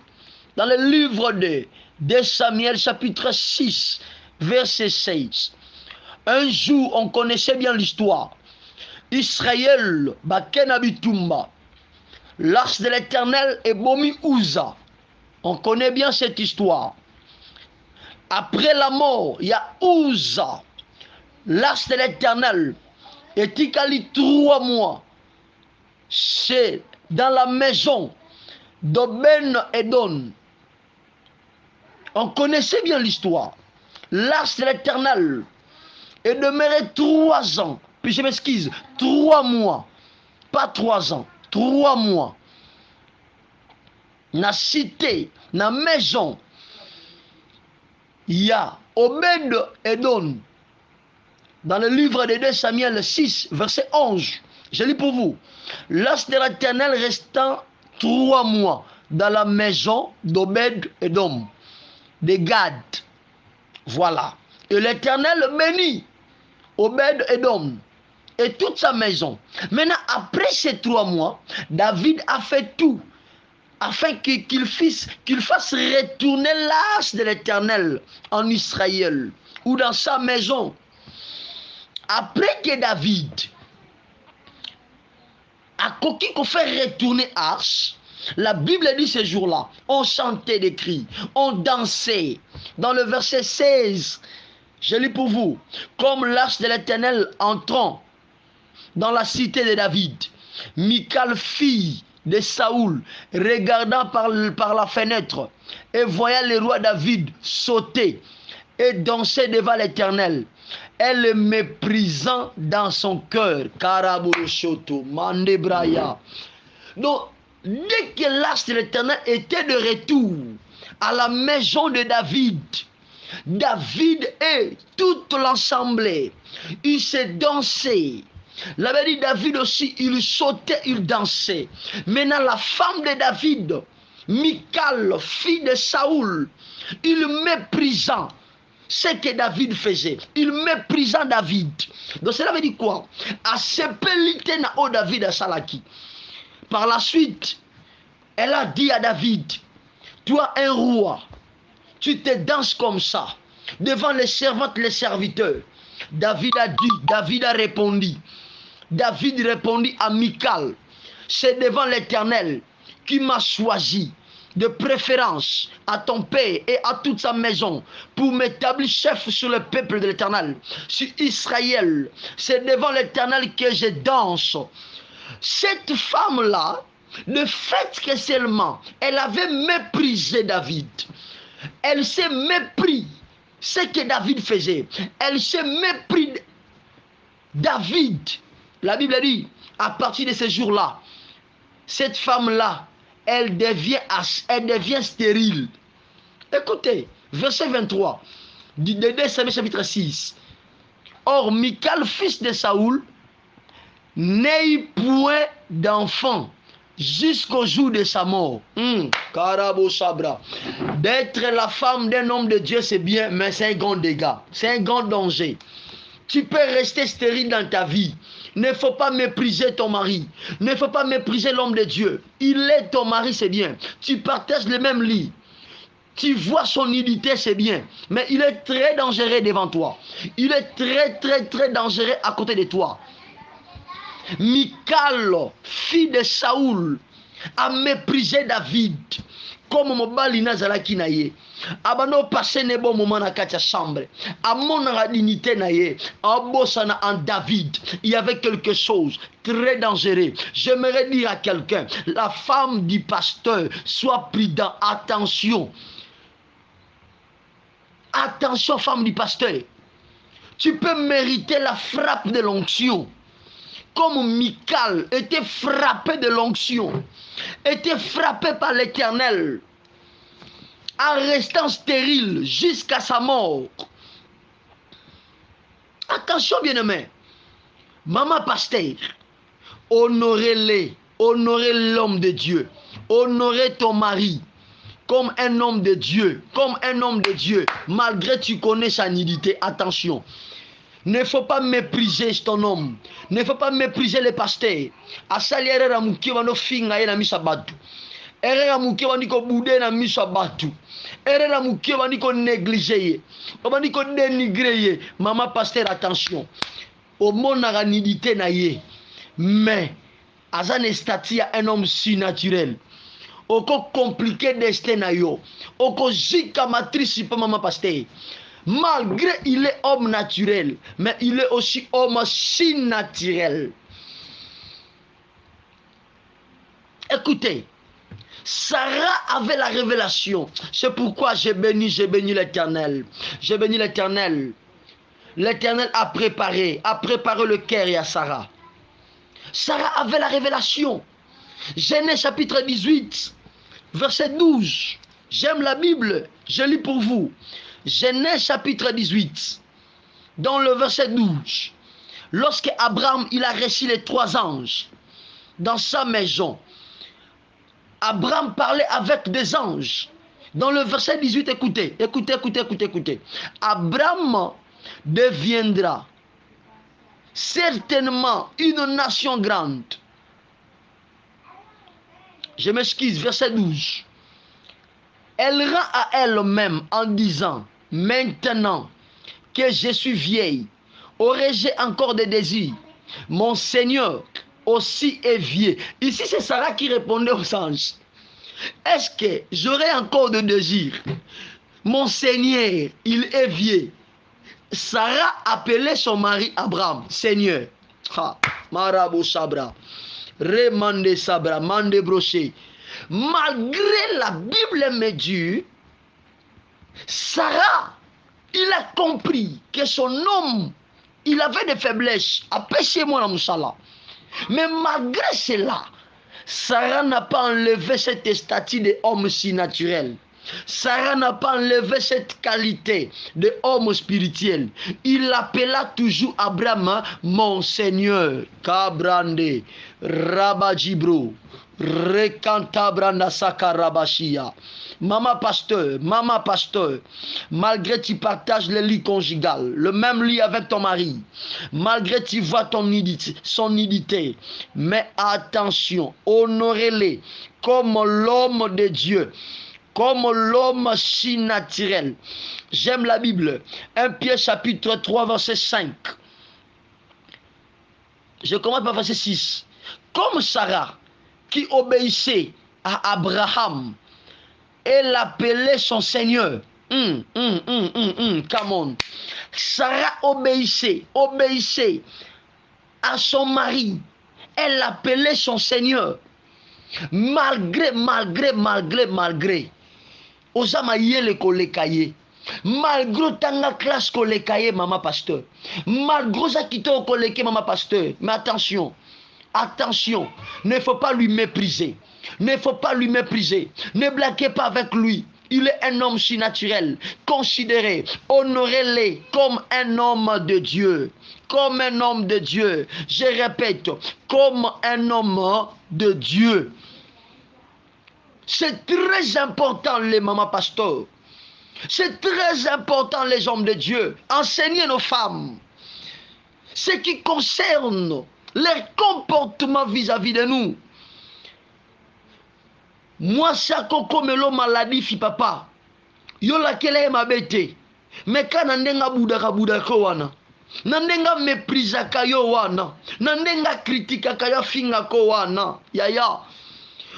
dans le livre de 2 Samuel, chapitre 6, verset 16, un jour, on connaissait bien l'histoire. Israël, Bakenabitumba, l'arche de l'Éternel est Bomi Ouza. On connaît bien cette histoire. Après la mort, il y a Ouza, l'arche de l'Éternel, et Tikali 3 mois. C'est dans la maison d'Oben Edom. On connaissait bien l'histoire. L'arche de l'Éternel est demeuré 3 ans. Puis je m'excuse, 3 mois. Pas 3 ans, 3 mois. Na cité, na maison, il y a Obed Edom. Dans le livre de 2 Samuel 6, verset 11, je lis pour vous. L'arche de l'Éternel restant 3 mois dans la maison d'Obed Edom, de Gad. Voilà. Et l'Éternel bénit Obed Edom et toute sa maison. Maintenant, après ces 3 mois, David a fait tout afin qu'il fasse retourner l'arche de l'Éternel en Israël ou dans sa maison. Après que David a coquille qu'on fait retourner l'arche, la Bible dit ce jour-là, on chantait des cris, on dansait. Dans le verset 16, je lis pour vous, comme l'arche de l'Éternel entrant dans la cité de David, Michal, fille de Saoul, regardant par la fenêtre et voyant le roi David sauter et danser devant l'Éternel, elle le méprisant dans son cœur. Karaboroshoto, Mandebraya. Donc, dès que l'arche de l'Éternel était de retour à la maison de David, David et toute l'assemblée, ils se dansaient, L'avait dit David aussi, il sautait, il dansait. Maintenant, la femme de David, Michal, fille de Saoul, il méprisant ce que David faisait. Il méprisant David. Donc cela veut dire quoi? À ce pelité na o David à Salaki. Par la suite, elle a dit à David, toi un roi, tu te danses comme ça, devant les servantes, les serviteurs. David a dit, David a répondu. David répondit à Michal, c'est devant l'Éternel qui m'a choisi de préférence à ton père et à toute sa maison pour m'établir chef sur le peuple de l'Éternel, sur Israël. C'est devant l'Éternel que je danse. Cette femme-là, le fait que seulement elle avait méprisé David, elle s'est mépris ce que David faisait, elle s'est mépris David. La Bible dit, à partir de ce jour-là, cette femme-là, elle devient stérile. Écoutez, verset 23, de 2 Samuel chapitre 6. Or, Michal, fils de Saoul, n'eut point d'enfant jusqu'au jour de sa mort. Karabo Sabra. D'être la femme d'un homme de Dieu, c'est bien, mais c'est un grand dégât. C'est un grand danger. Tu peux rester stérile dans ta vie. Il ne faut pas mépriser ton mari. Il ne faut pas mépriser l'homme de Dieu. Il est ton mari, c'est bien. Tu partages le même lit. Tu vois son nudité, c'est bien. Mais il est très dangereux devant toi. Il est très dangereux à côté de toi. Michal, fille de Saoul, a méprisé David. Comme mobali nazalaki na ye. Abano passé ne bon moment na katia chambre. A mon dignité na ye. Abosana en David. Il y avait quelque chose très dangereux. J'aimerais dire à quelqu'un, la femme du pasteur, sois prudent, attention. Attention, femme du pasteur. Tu peux mériter la frappe de l'onction. Comme Michal était frappé de l'onction, était frappé par l'Éternel, en restant stérile jusqu'à sa mort. Attention, bien-aimé. Maman pasteur, honorez-les, honorez l'homme de Dieu, honorez ton mari comme un homme de Dieu, malgré que tu connais sa nudité. Attention. Ne faut pas mépriser ton homme. Ne faut pas mépriser les pasteurs. Asali erera mukie wano finga ye na misa batu. Erera mukie waniko bude na misa batu. Erera mukie waniko négliger ye. Waniko dénigrer ye. Maman pasteur, attention. Au monde na nudité na ye. Mais azane stati un homme surnaturel. Oko compliqué destin na yo. Oko jika matrice pa maman pasteur. Malgré il est homme naturel, mais il est aussi homme surnaturel. Écoutez, Sarah avait la révélation. C'est pourquoi j'ai béni l'Éternel. J'ai béni l'Éternel. L'Éternel a préparé le cœur à Sarah. Sarah avait la révélation. Genèse chapitre 18, verset 12. J'aime la Bible, je lis pour vous. Genèse chapitre 18, dans le verset 12, lorsque Abraham il a reçu les 3 anges dans sa maison, Abraham parlait avec des anges. Dans le verset 18, écoutez. Abraham deviendra certainement une nation grande. Je m'excuse, verset 12. Elle rend à elle-même en disant, maintenant que je suis vieille, aurais-je encore des désirs? Mon Seigneur aussi est vieux. Ici, c'est Sarah qui répondait aux anges. Est-ce que j'aurai encore de désirs? Mon Seigneur, il est vieux. Sarah appelait son mari Abraham, Seigneur. Marabo Sabra, Remande Sabra, Mande Broché. Malgré la Bible me dit, Sarah, il a compris que son homme, il avait des faiblesses. Appêchez-moi la moussala. Mais malgré cela, Sarah n'a pas enlevé cette statue d'homme si naturel. Sarah n'a pas enlevé cette qualité de homme spirituel. Il l'appela toujours Abraham, mon Seigneur. Kabrande, Rabajibro, Rekantabranda Sakarabashia. Maman pasteur, malgré tu partages le lit conjugal, le même lit avec ton mari, malgré tu vois son nudité, mais attention, honorez-les comme l'homme de Dieu, comme l'homme si naturel. J'aime la Bible. 1 Pierre chapitre 3 verset 5. Je commence par verset 6. Comme Sarah qui obéissait à Abraham, elle appelait son Seigneur. Come on. Sarah obéissait à son mari. Elle appelait son Seigneur. Malgré. Osama yele kolekaye. Malgré tanga classe kolekaye, maman pasteur. Malgré ça qui t'a koleke, maman pasteur. Mais attention. Ne faut pas lui mépriser. Ne blaguez pas avec lui. Il est un homme si naturel. Considérez, honorez-le comme un homme de Dieu. Je répète, comme un homme de Dieu. C'est très important, les mamans pasteurs. C'est très important, les hommes de Dieu. Enseignez nos femmes ce qui concerne leur comportement vis-à-vis de nous. Moi, ça kokomelo maladie fi papa. Yo la kele mabete. Mais quand nandenga budaka wana. Nandenga méprisa kayo wana. Nandenga critica kaya finga ko wana. Yaya.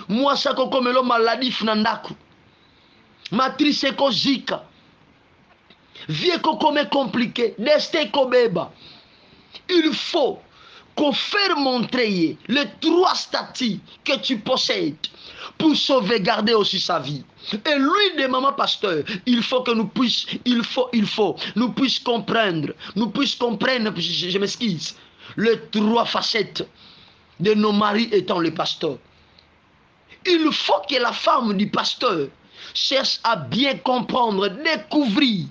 Moi, ça kokomelo maladie fnandaku. Matrice ko zika. Vie kokome compliqué. Destin ko beba. Il faut qu'on fasse montrer les 3 statuts que tu possèdes pour sauvegarder aussi sa vie. Et lui, de maman pasteur, il faut que nous puissions, nous puissions comprendre, je m'excuse, les 3 facettes de nos maris étant les pasteurs. Il faut que la femme du pasteur cherche à bien comprendre, découvrir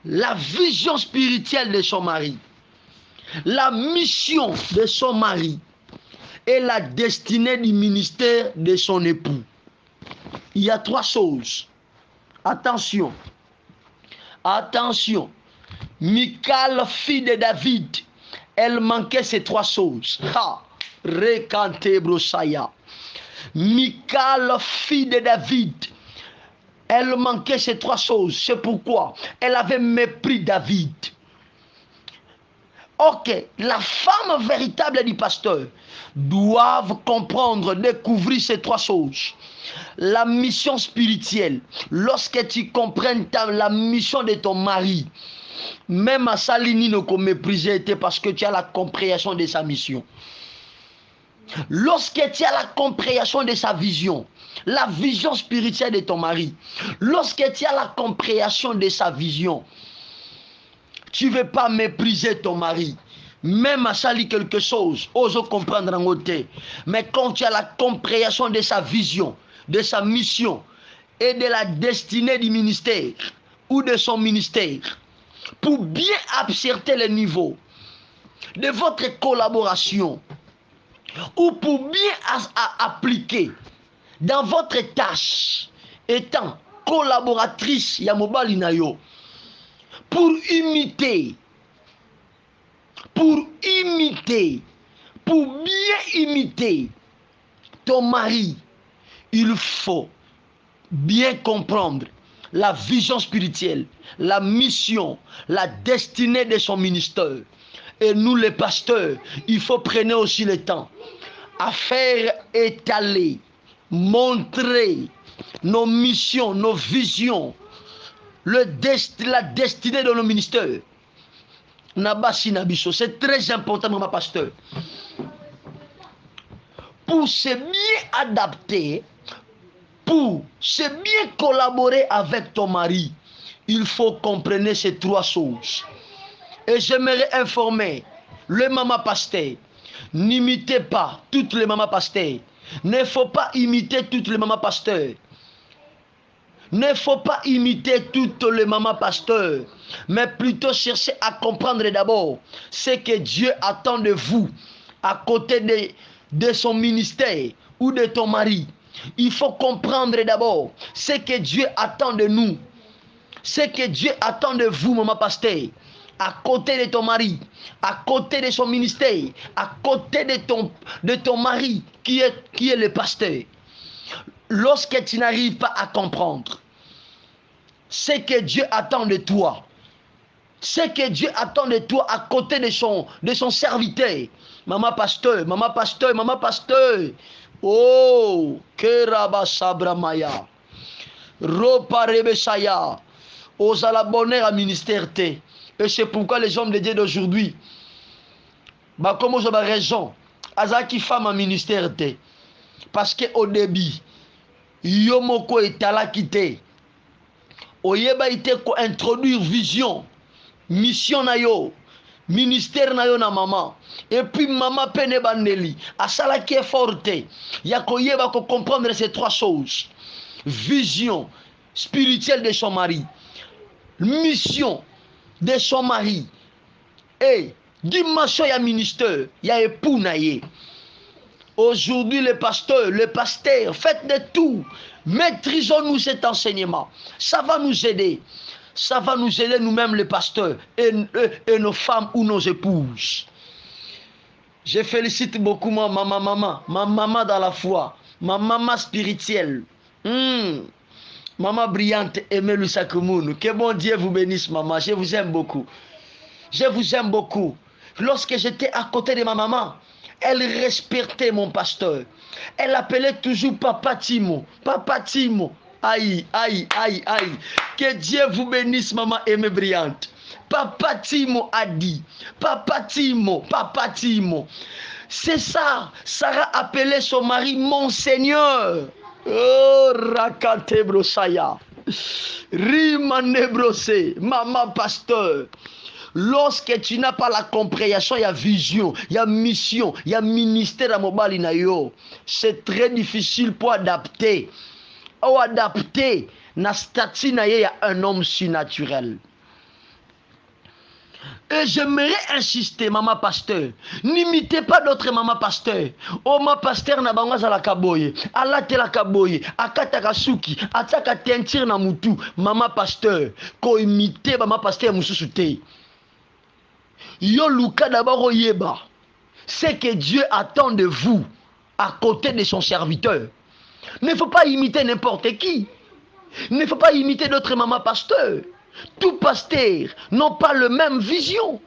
la vision spirituelle de son mari, la mission de son mari et la destinée du ministère de son époux. Il y a 3 choses. Attention. Michal, fille de David, elle manquait ces 3 choses. Rekante brosaya. Michal, fille de David, elle manquait ces 3 choses. C'est pourquoi elle avait mépris David. Ok, la femme véritable du pasteur doivent comprendre, découvrir ces 3 choses. La mission spirituelle, lorsque tu comprends la mission de ton mari, même à Salini ne mépriser parce que tu as la compréhension de sa mission. Lorsque tu as la compréhension de sa vision, la vision spirituelle de ton mari, lorsque tu as la compréhension de sa vision, tu ne veux pas mépriser ton mari. Même à sali quelque chose, ose comprendre en côté. Mais quand tu as la compréhension de sa vision, de sa mission et de la destinée du ministère ou de son ministère, pour bien accepter le niveau de votre collaboration ou pour bien appliquer dans votre tâche, étant collaboratrice Yamobali Nayo, pour imiter, pour bien imiter ton mari, il faut bien comprendre la vision spirituelle, la mission, la destinée de son ministère. Et nous les pasteurs, il faut prendre aussi le temps à faire étaler, montrer nos missions, nos visions, la destinée de nos ministères. C'est très important, mon pasteur. Pour se bien adapter, pour se bien collaborer avec ton mari, il faut comprendre ces 3 choses. Et j'aimerais informer le maman pasteur, n'imitez pas toutes les mamans pasteurs. Ne faut pas imiter toutes les mamans pasteurs. Ne faut pas imiter toutes les mamans pasteurs, mais plutôt chercher à comprendre d'abord ce que Dieu attend de vous à côté de son ministère ou de ton mari. Il faut comprendre d'abord ce que Dieu attend de nous, ce que Dieu attend de vous, maman pasteur, à côté de ton mari, à côté de son ministère, à côté de ton mari qui est le pasteur. Lorsque tu n'arrives pas à comprendre ce que Dieu attend de toi, ce que Dieu attend de toi à côté de son serviteur, maman pasteur, maman pasteur, maman pasteur, oh, Keraba Sabramaya, Ropa Rebesaya, Osala bonheur à ministère te. Et c'est pourquoi les hommes de Dieu d'aujourd'hui, bah comme vous avez raison, Azaki femme à ministère te. Parce qu'au début, Yomoko est à la quitter. Oyeba ite ko introduire vision, mission na yo, ministère na yo na maman. Et puis maman pene bandeli, asala qui est forte. Ya ko yeba ko comprendre ces trois choses. Vision spirituelle de son mari, mission de son mari et dimension ya ministère, ya époux na ye. Aujourd'hui, les pasteurs, faites de tout. Maîtrisons-nous cet enseignement. Ça va nous aider. Ça va nous aider nous-mêmes, les pasteurs, et nos femmes ou nos épouses. Je félicite beaucoup ma maman dans la foi, ma maman spirituelle. Maman brillante, Emelu Sakumoun. Que bon Dieu vous bénisse, maman. Je vous aime beaucoup. Je vous aime beaucoup. Lorsque j'étais à côté de ma maman, elle respectait mon pasteur. Elle appelait toujours Papa Timo. Papa Timo. Aïe, aïe, aïe, aïe. Que Dieu vous bénisse, maman aimée brillante. Papa Timo a dit. Papa Timo, Papa Timo. C'est ça. Sarah appelait son mari Monseigneur. Oh, Rakate Brosaya. Rimane Brosé. Maman pasteur. Lorsque tu n'as pas la compréhension, il y a vision, il y a mission, il y a ministère à mobali na yo, c'est très difficile pour adapter. Ou adapter na statut na ye, il y a un homme surnaturel. Et j'aimerais insister, maman pasteur, n'imitez pas d'autres maman pasteur. Oh, ma pasteur na bango za la kaboye, alate la kaboye, akata kasuki, ataka tentir na mutu, maman pasteur, ko imiter maman pasteur mususu te. Yo luka d'abord oyeba. C'est que Dieu attend de vous à côté de son serviteur. Ne faut pas imiter n'importe qui. Ne faut pas imiter d'autres mamans pasteurs. Tout pasteur n'ont pas la même vision.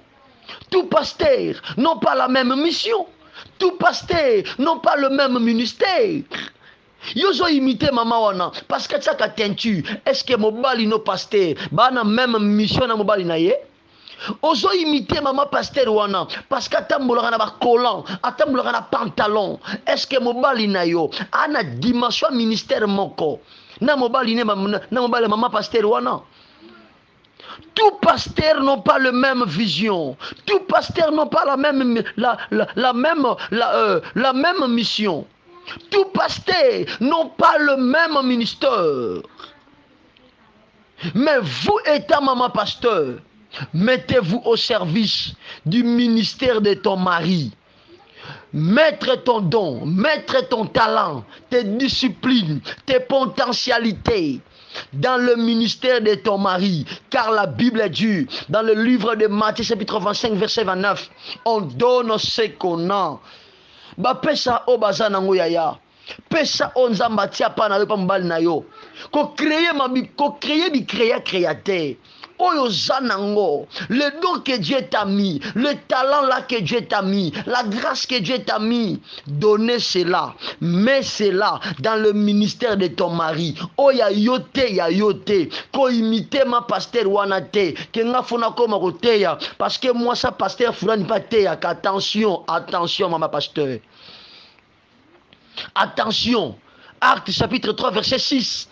Tout pasteur n'ont pas la même mission. Tout pasteur n'ont pas le même ministère. Yozo imité maman wana parce que ça ka teinture. Est-ce que mobali no pasteur ba na même mission na mobali na ye? Ozo imiter maman pasteur wana parce qu'atambolaka na ba collant, atambolaka na pantalon. Est-ce que mobali na yo ana dimension ministère moko? Na mobali maman pasteur wana. Tout pasteur n'ont pas la même vision. Tout pasteur n'ont pas la même mission. Tout pasteur n'ont pas le même ministère. Mais vous étant maman pasteur, mettez-vous au service du ministère de ton mari. Mettre ton don, mettre ton talent, tes disciplines, tes potentialités dans le ministère de ton mari. Car la Bible dit dans le livre de Matthieu chapitre 25 verset 29, on donne ce qu'on a. Ba pesa o bazana ngoyaya. Pesa on zambatia pa na yo pa mbali na yo. Ko créer bi créateur. Oyo zanango, le don que Dieu t'a mis, le talent là que Dieu t'a mis, la grâce que Dieu t'a mis, donnez cela, mets cela dans le ministère de ton mari. Oya yote, ko imiter ma pasteur wanate, que nga fona koma koteya, parce que moi ça pasteur fulani pas teya, attention, maman pasteur. Attention, Actes chapitre 3 verset 6,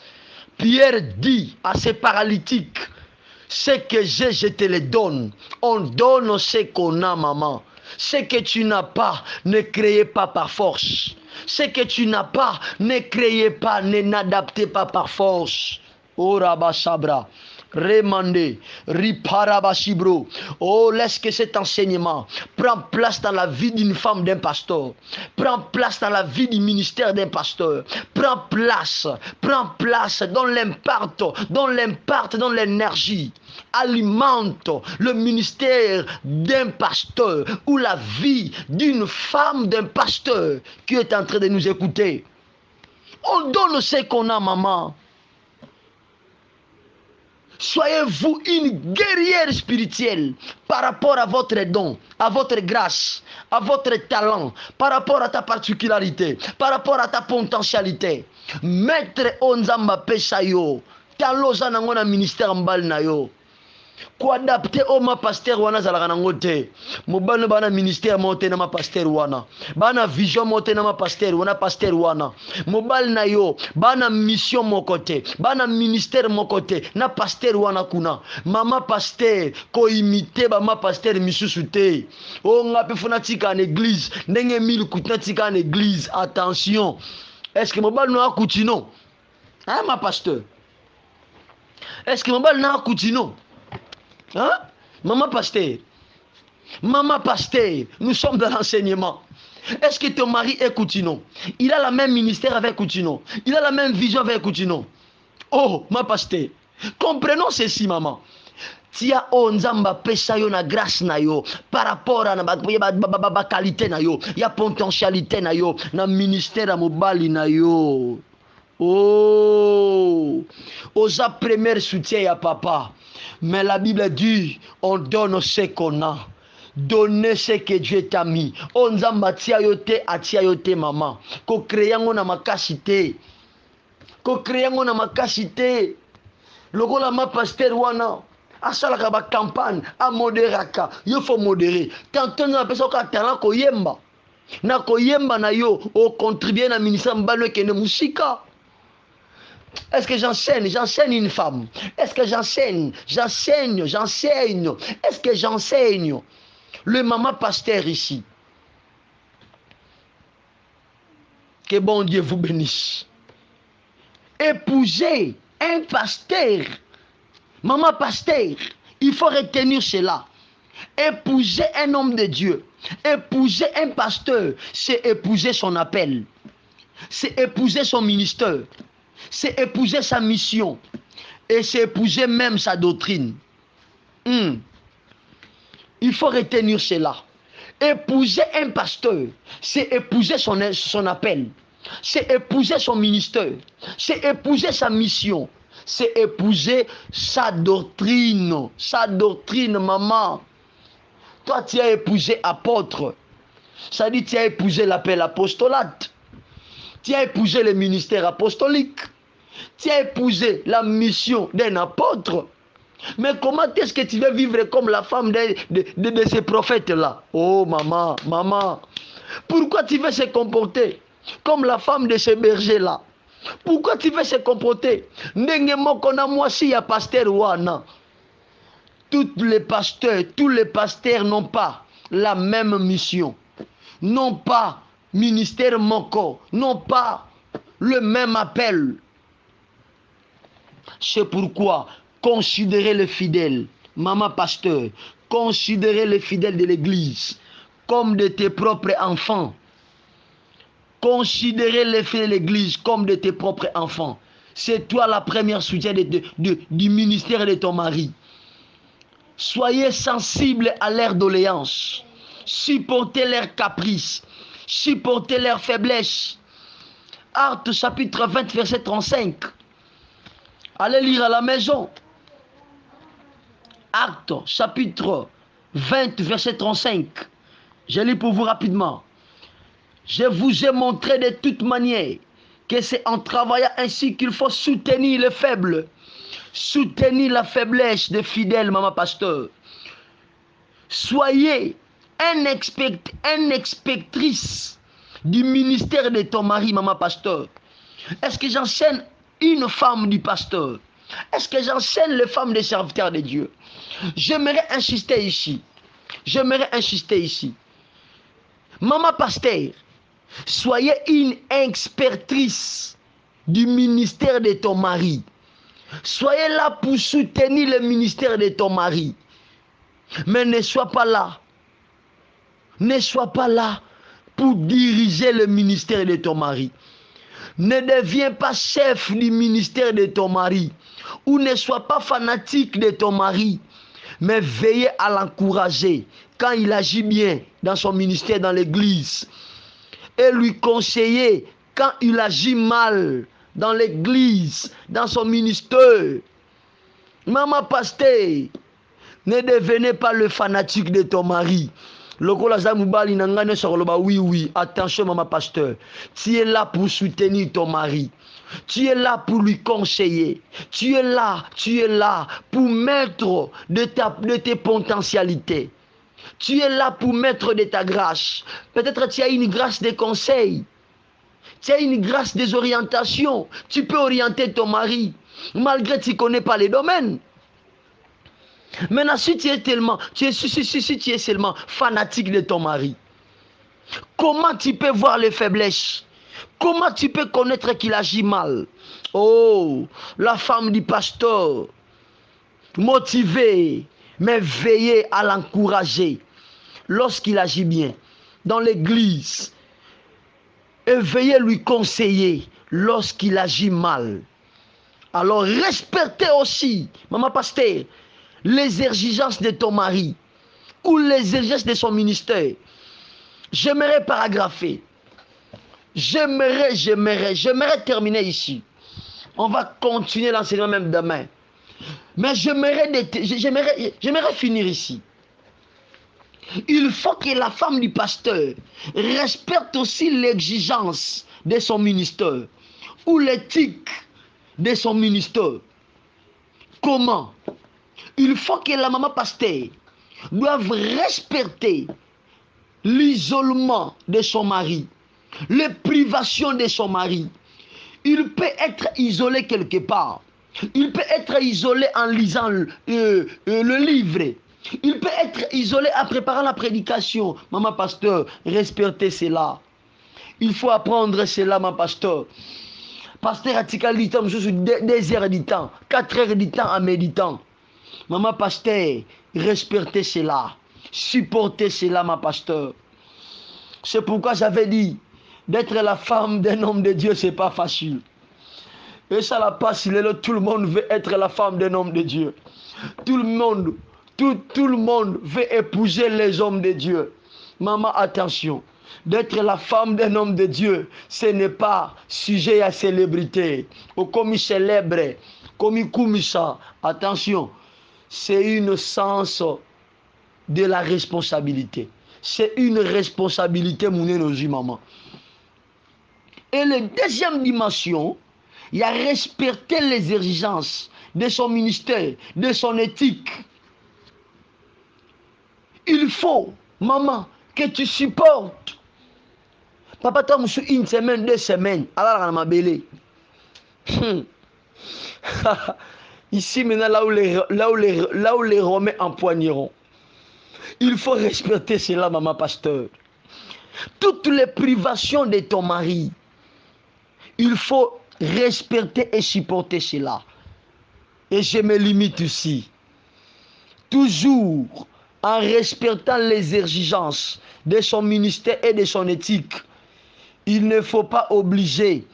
Pierre dit à ces paralytiques, ce que j'ai, je te le donne. On donne ce qu'on a, maman. Ce que tu n'as pas, ne créez pas par force. Ce que tu n'as pas, ne créez pas, ne n'adaptez pas par force. Orabashabra. Remandé, riparabashibro. Oh, laisse que cet enseignement prenne place dans la vie d'une femme, d'un pasteur. Prends place dans la vie du ministère d'un pasteur. Prends place dans l'impact, dans l'énergie. Alimente le ministère d'un pasteur ou la vie d'une femme, d'un pasteur qui est en train de nous écouter. On donne ce qu'on a, maman. Soyez-vous une guerrière spirituelle par rapport à votre don, à votre grâce, à votre talent, par rapport à ta particularité, par rapport à ta potentialité. Maître Onzamba Pesayo, taloza nango na ministère mbal na yo. Ko adapter o ma pasteur wana zalaka nango te. Mobano bana ministère monte na ma pasteur wana. Bana vision monte na ma pasteur wana. Mobal na yo bana mission mon côté. Bana ministère mon côté na pasteur wana kuna. Mama pasteur ko imiter ba ma pasteur misusu te. O ngape funa tika en église. Ndenge mil kutna tika en église. Attention. Est-ce que mobal no akutino? Hein ma pasteur? Est-ce que mobal na akutino? Hein? Maman pasteur, nous sommes dans l'enseignement. Est-ce que ton mari est Koutino? Il a la même ministère avec Koutino. Il a la même vision avec Koutino. Oh, ma pasteur, comprenons ceci, maman. Tia onzamba pesa yo na grâce na yo par rapport à ba qualité na yo, ya potentialité na yo, na ministère mobali na yo. Oh, osa premier soutien ya papa. Mais la Bible dit, on donne ce qu'on a. Donnez ce que Dieu t'a mis. On zamba tia yote atia yote maman. Ko créango na makasité. Ko créango na makasité. Lokola ma pasteur wana. Asalaka ba campagne a moderaka. Yo faut modérer. Tantôt na pesa ka talent ko yemba. Na ko yemba na yo o contribuer na ministère mbano kene musika. Est-ce que j'enseigne une femme? Est-ce que j'enseigne? Est-ce que j'enseigne? Le maman pasteur ici. Que bon Dieu vous bénisse. Épouser un pasteur. Maman pasteur, il faut retenir cela. Épouser un homme de Dieu. Épouser un pasteur, c'est épouser son appel. C'est épouser son ministère. C'est épouser sa mission et c'est épouser même sa doctrine. Il faut retenir cela. Épouser un pasteur, c'est épouser son appel. C'est épouser son ministère. C'est épouser sa mission. C'est épouser sa doctrine. Sa doctrine, maman. Toi, tu as épousé apôtre. Ça dit, tu as épousé l'appel apostolate. Tu as épousé le ministère apostolique. Tu as épousé la mission d'un apôtre. Mais comment est-ce que tu veux vivre comme la femme de ces prophètes-là? Oh maman, maman. Pourquoi tu veux se comporter comme la femme de ces bergers-là? Pourquoi tu veux se comporter? Ndenge moko na mwasi ya pasteur wana. Tous les pasteurs n'ont pas la même mission. N'ont pas ministère moko. N'ont pas le même appel. C'est pourquoi considérez les fidèles, maman pasteur, considérez les fidèles de l'église comme de tes propres enfants. Considérez les fidèles de l'église comme de tes propres enfants. C'est toi la première soutien du ministère de ton mari. Soyez sensibles à leurs doléances. Supportez leurs caprices. Supportez leurs faiblesses. Actes chapitre 20 verset 35. Allez lire à la maison. Actes chapitre 20 verset 35. Je lis pour vous rapidement. Je vous ai montré de toute manière que c'est en travaillant ainsi qu'il faut soutenir les faibles. Soutenir la faiblesse des fidèles, maman pasteur. Soyez un inspectrice du ministère de ton mari, maman pasteur. Est-ce que j'enseigne une femme du pasteur? Est-ce que j'enseigne les femmes des serviteurs de Dieu? J'aimerais insister ici. Maman pasteur, soyez une inspectrice du ministère de ton mari. Soyez là pour soutenir le ministère de ton mari. Mais ne sois pas là. Ne sois pas là pour diriger le ministère de ton mari. Ne deviens pas chef du ministère de ton mari. Ou ne sois pas fanatique de ton mari. Mais veillez à l'encourager quand il agit bien dans son ministère, dans l'église. Et lui conseiller quand il agit mal dans l'église, dans son ministère. Maman pasteur, ne devenez pas le fanatique de ton mari. Oui, attention maman pasteur. Tu es là pour soutenir ton mari. Tu es là pour lui conseiller. Tu es là pour mettre de tes potentialités. Tu es là pour mettre de ta grâce. Peut-être tu as une grâce de conseil. Tu as une grâce des orientations. Tu peux orienter ton mari, malgré que tu ne connais pas les domaines. Maintenant, si tu es seulement fanatique de ton mari, comment tu peux voir les faiblesses? Comment tu peux connaître qu'il agit mal? Oh, la femme du pasteur, motivée, mais veillez à l'encourager lorsqu'il agit bien dans l'église. Et veillez lui conseiller lorsqu'il agit mal. Alors respectez aussi, maman pasteur, les exigences de ton mari ou les exigences de son ministère. J'aimerais paragrapher. J'aimerais terminer ici. On va continuer l'enseignement même demain. Mais j'aimerais finir ici. Il faut que la femme du pasteur respecte aussi l'exigence de son ministère ou l'éthique de son ministère. Comment? Il faut que la maman pasteur doive respecter l'isolement de son mari, les privations de son mari. Il peut être isolé quelque part. Il peut être isolé en lisant le livre. Il peut être isolé en préparant la prédication. Maman pasteur, respectez cela. Il faut apprendre cela, maman pasteur. Pasteur Atika dit temps, je suis 2 heures du temps, 4 heures du temps en méditant. Maman pasteur, respectez cela. Supportez cela, ma pasteur. C'est pourquoi j'avais dit, d'être la femme d'un homme de Dieu, c'est pas facile. Et ça la passe, tout le monde veut être la femme d'un homme de Dieu. Tout le monde veut épouser les hommes de Dieu. Maman, attention. D'être la femme d'un homme de Dieu, ce n'est pas sujet à célébrité. Ou comme il célèbre, comme il comme ça. Attention, c'est une sens de la responsabilité. C'est une responsabilité, mon maman. Et la deuxième dimension, il y a respecter les exigences de son ministère, de son éthique. Il faut, maman, que tu supportes. Papa, tu as 1 semaine, 2 semaines. Alors, ma belle. Ici, maintenant, là où les Romains empoigneront. Il faut respecter cela, maman pasteur. Toutes les privations de ton mari, il faut respecter et supporter cela. Et je me limite ici. Toujours en respectant les exigences de son ministère et de son éthique. Il ne faut pas obliger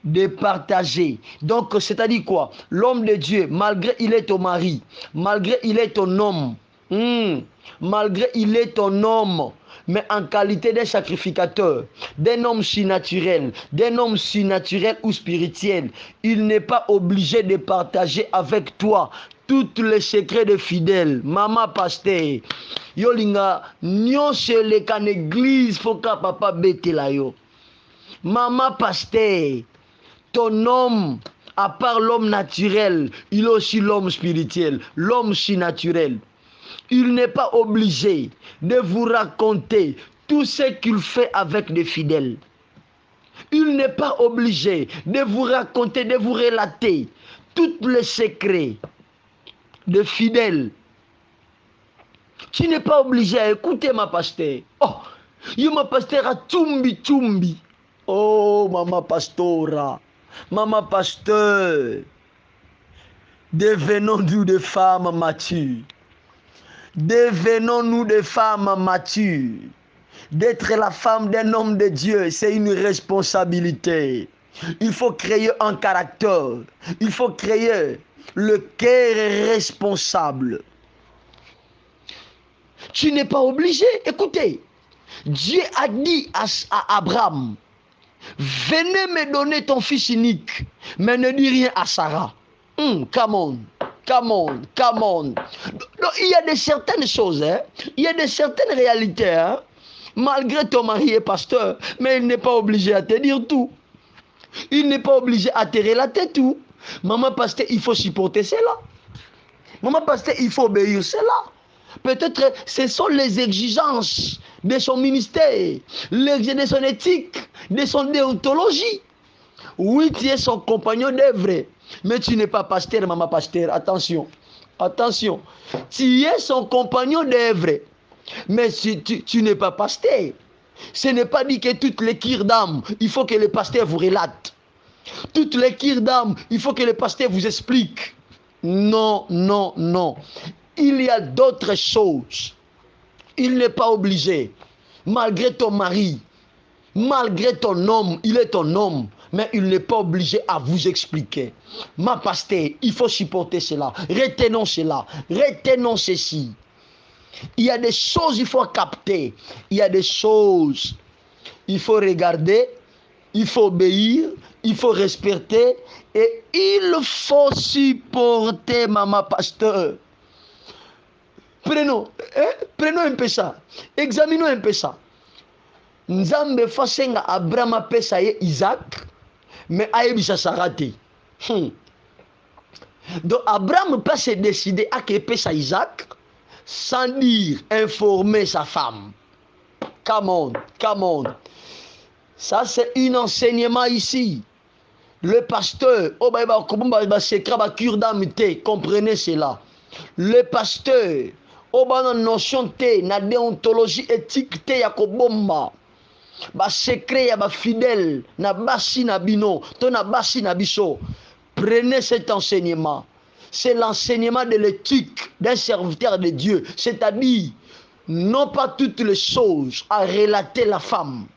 de partager. Donc, c'est-à-dire quoi? L'homme de Dieu, malgré il est ton mari, malgré il est ton homme, malgré il est ton homme, mais en qualité de sacrificateur, d'un homme surnaturel ou spirituel, il n'est pas obligé de partager avec toi tous les secrets de fidèles. Maman pasteur, yolinga nyonse le kan église foka papa betela yo. Maman pasteur, ton homme, à part l'homme naturel, il est aussi l'homme spirituel, l'homme surnaturel. Il n'est pas obligé de vous raconter tout ce qu'il fait avec des fidèles. Il n'est pas obligé de vous raconter, de vous relater tous les secrets de fidèles. Tu n'es pas obligé à écouter ma pasteur. Oh, ma pasteur a tumbi. Oh, maman pastora, maman pasteur. Devenons-nous des femmes matures. Devenons-nous des femmes matures. D'être la femme d'un homme de Dieu, c'est une responsabilité. Il faut créer un caractère. Il faut créer le cœur responsable. Tu n'es pas obligé. Écoutez, Dieu a dit à Abraham, venez me donner ton fils unique, mais ne dis rien à Sarah. Come on. Donc, il y a de certaines choses, hein? Il y a de certaines réalités. Hein? Malgré ton mari est pasteur, mais il n'est pas obligé à te dire tout. Il n'est pas obligé à te relater tout. Maman pasteur, il faut supporter cela. Maman pasteur, il faut obéir cela. Peut-être ce sont les exigences de son ministère, de son éthique, de son déontologie. Oui, tu es son compagnon d'œuvre, mais tu n'es pas pasteur, maman pasteur. Attention, attention. Tu es son compagnon d'œuvre, mais tu n'es pas pasteur. Ce n'est pas dit que toutes les kir d'âme, il faut que le pasteur vous relate. Toutes les kir d'âme, il faut que le pasteur vous explique. Non. Il y a d'autres choses. Il n'est pas obligé. Malgré ton mari, malgré ton homme, il est ton homme, mais il n'est pas obligé à vous expliquer. Ma pasteur, il faut supporter cela. Retenons cela. Retenons ceci. Il y a des choses qu'il faut capter. Il y a des choses il faut regarder, il faut obéir, il faut respecter et il faut supporter, maman pasteur. Prenons un peu ça. Examinons un peu ça. Nzambe fasenga Abraham apesa ye Isaac, mais ayebisa Sarah te. Donc Abraham peut se décider à que pesa Isaac sans dire informer sa femme. Come on. Ça c'est un enseignement ici. Le pasteur, comprenez cela. Le pasteur, notion te, na déontologie éthique te ya kobomba. Ba secret ya ba fidèle, na basi na bino, to na basi na biso. Prenez cet enseignement. C'est l'enseignement de l'éthique d'un serviteur de Dieu. C'est-à-dire, non pas toutes les choses à relater la femme.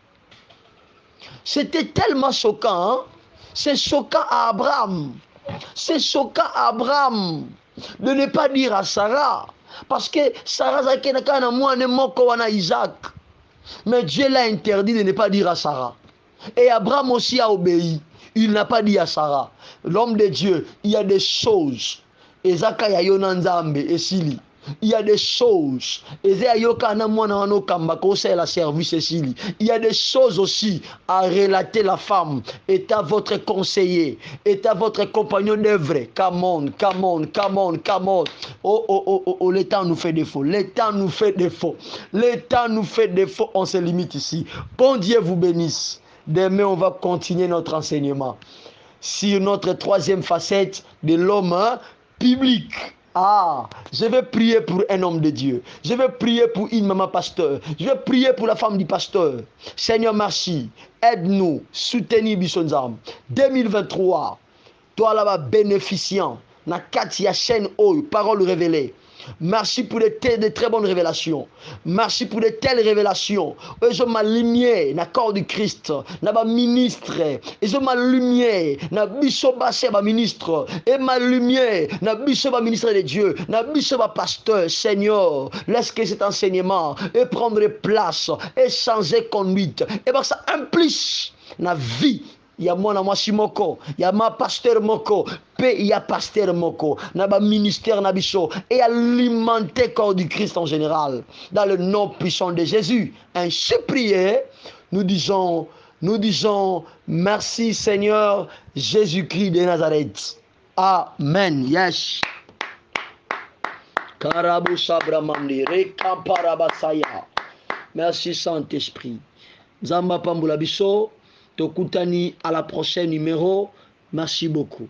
C'était tellement choquant. Hein? C'est choquant à Abraham. C'est choquant à Abraham de ne pas dire à Sarah. Parce que Sarah n'a moi ne moko wana Isaac. Mais Dieu l'a interdit de ne pas dire à Sarah. Et Abraham aussi a obéi. Il n'a pas dit à Sarah. L'homme de Dieu, il y a des choses. Ezaka ya yonanzambe esili. Il y a des choses. Il y a des choses aussi à relater la femme. Est à votre conseiller. Est à votre compagnon d'œuvre. Come on. Oh, le temps nous fait défaut. Le temps nous fait défaut. On se limite ici. Bon Dieu vous bénisse. Demain, on va continuer notre enseignement sur notre troisième facette de l'homme public. Je vais prier pour un homme de Dieu. Je vais prier pour une maman pasteur. Je vais prier pour la femme du pasteur. Seigneur, merci. Aide-nous. Soutenez Bissonzam. 2023. Toi là-bas, bénéficiant. Na Katia chaîne haut, parole révélée. Merci pour de très bonnes révélations. Merci pour de telles révélations. Et je ma lumière, na corps du Christ, na ba ministre. Et je ma lumière, na biso basse ba ministre. Et ma lumière, na biso ba ministre de Dieu, na biso ba pasteur. Seigneur, laisse que cet enseignement et prendre place et changer conduite. Et bien ça implique na vie. Il y a moi moko, il y a ma pasteur moko, il y a pasteur moko, na ba ministère nabiso et alimenter corps du Christ en général dans le nom puissant de Jésus. Ainsi prié, nous disons merci Seigneur Jésus-Christ de Nazareth. Amen. Yes. Merci Saint-Esprit. Zamba Pambula Biso. Tokutani à la prochaine numéro. Merci beaucoup.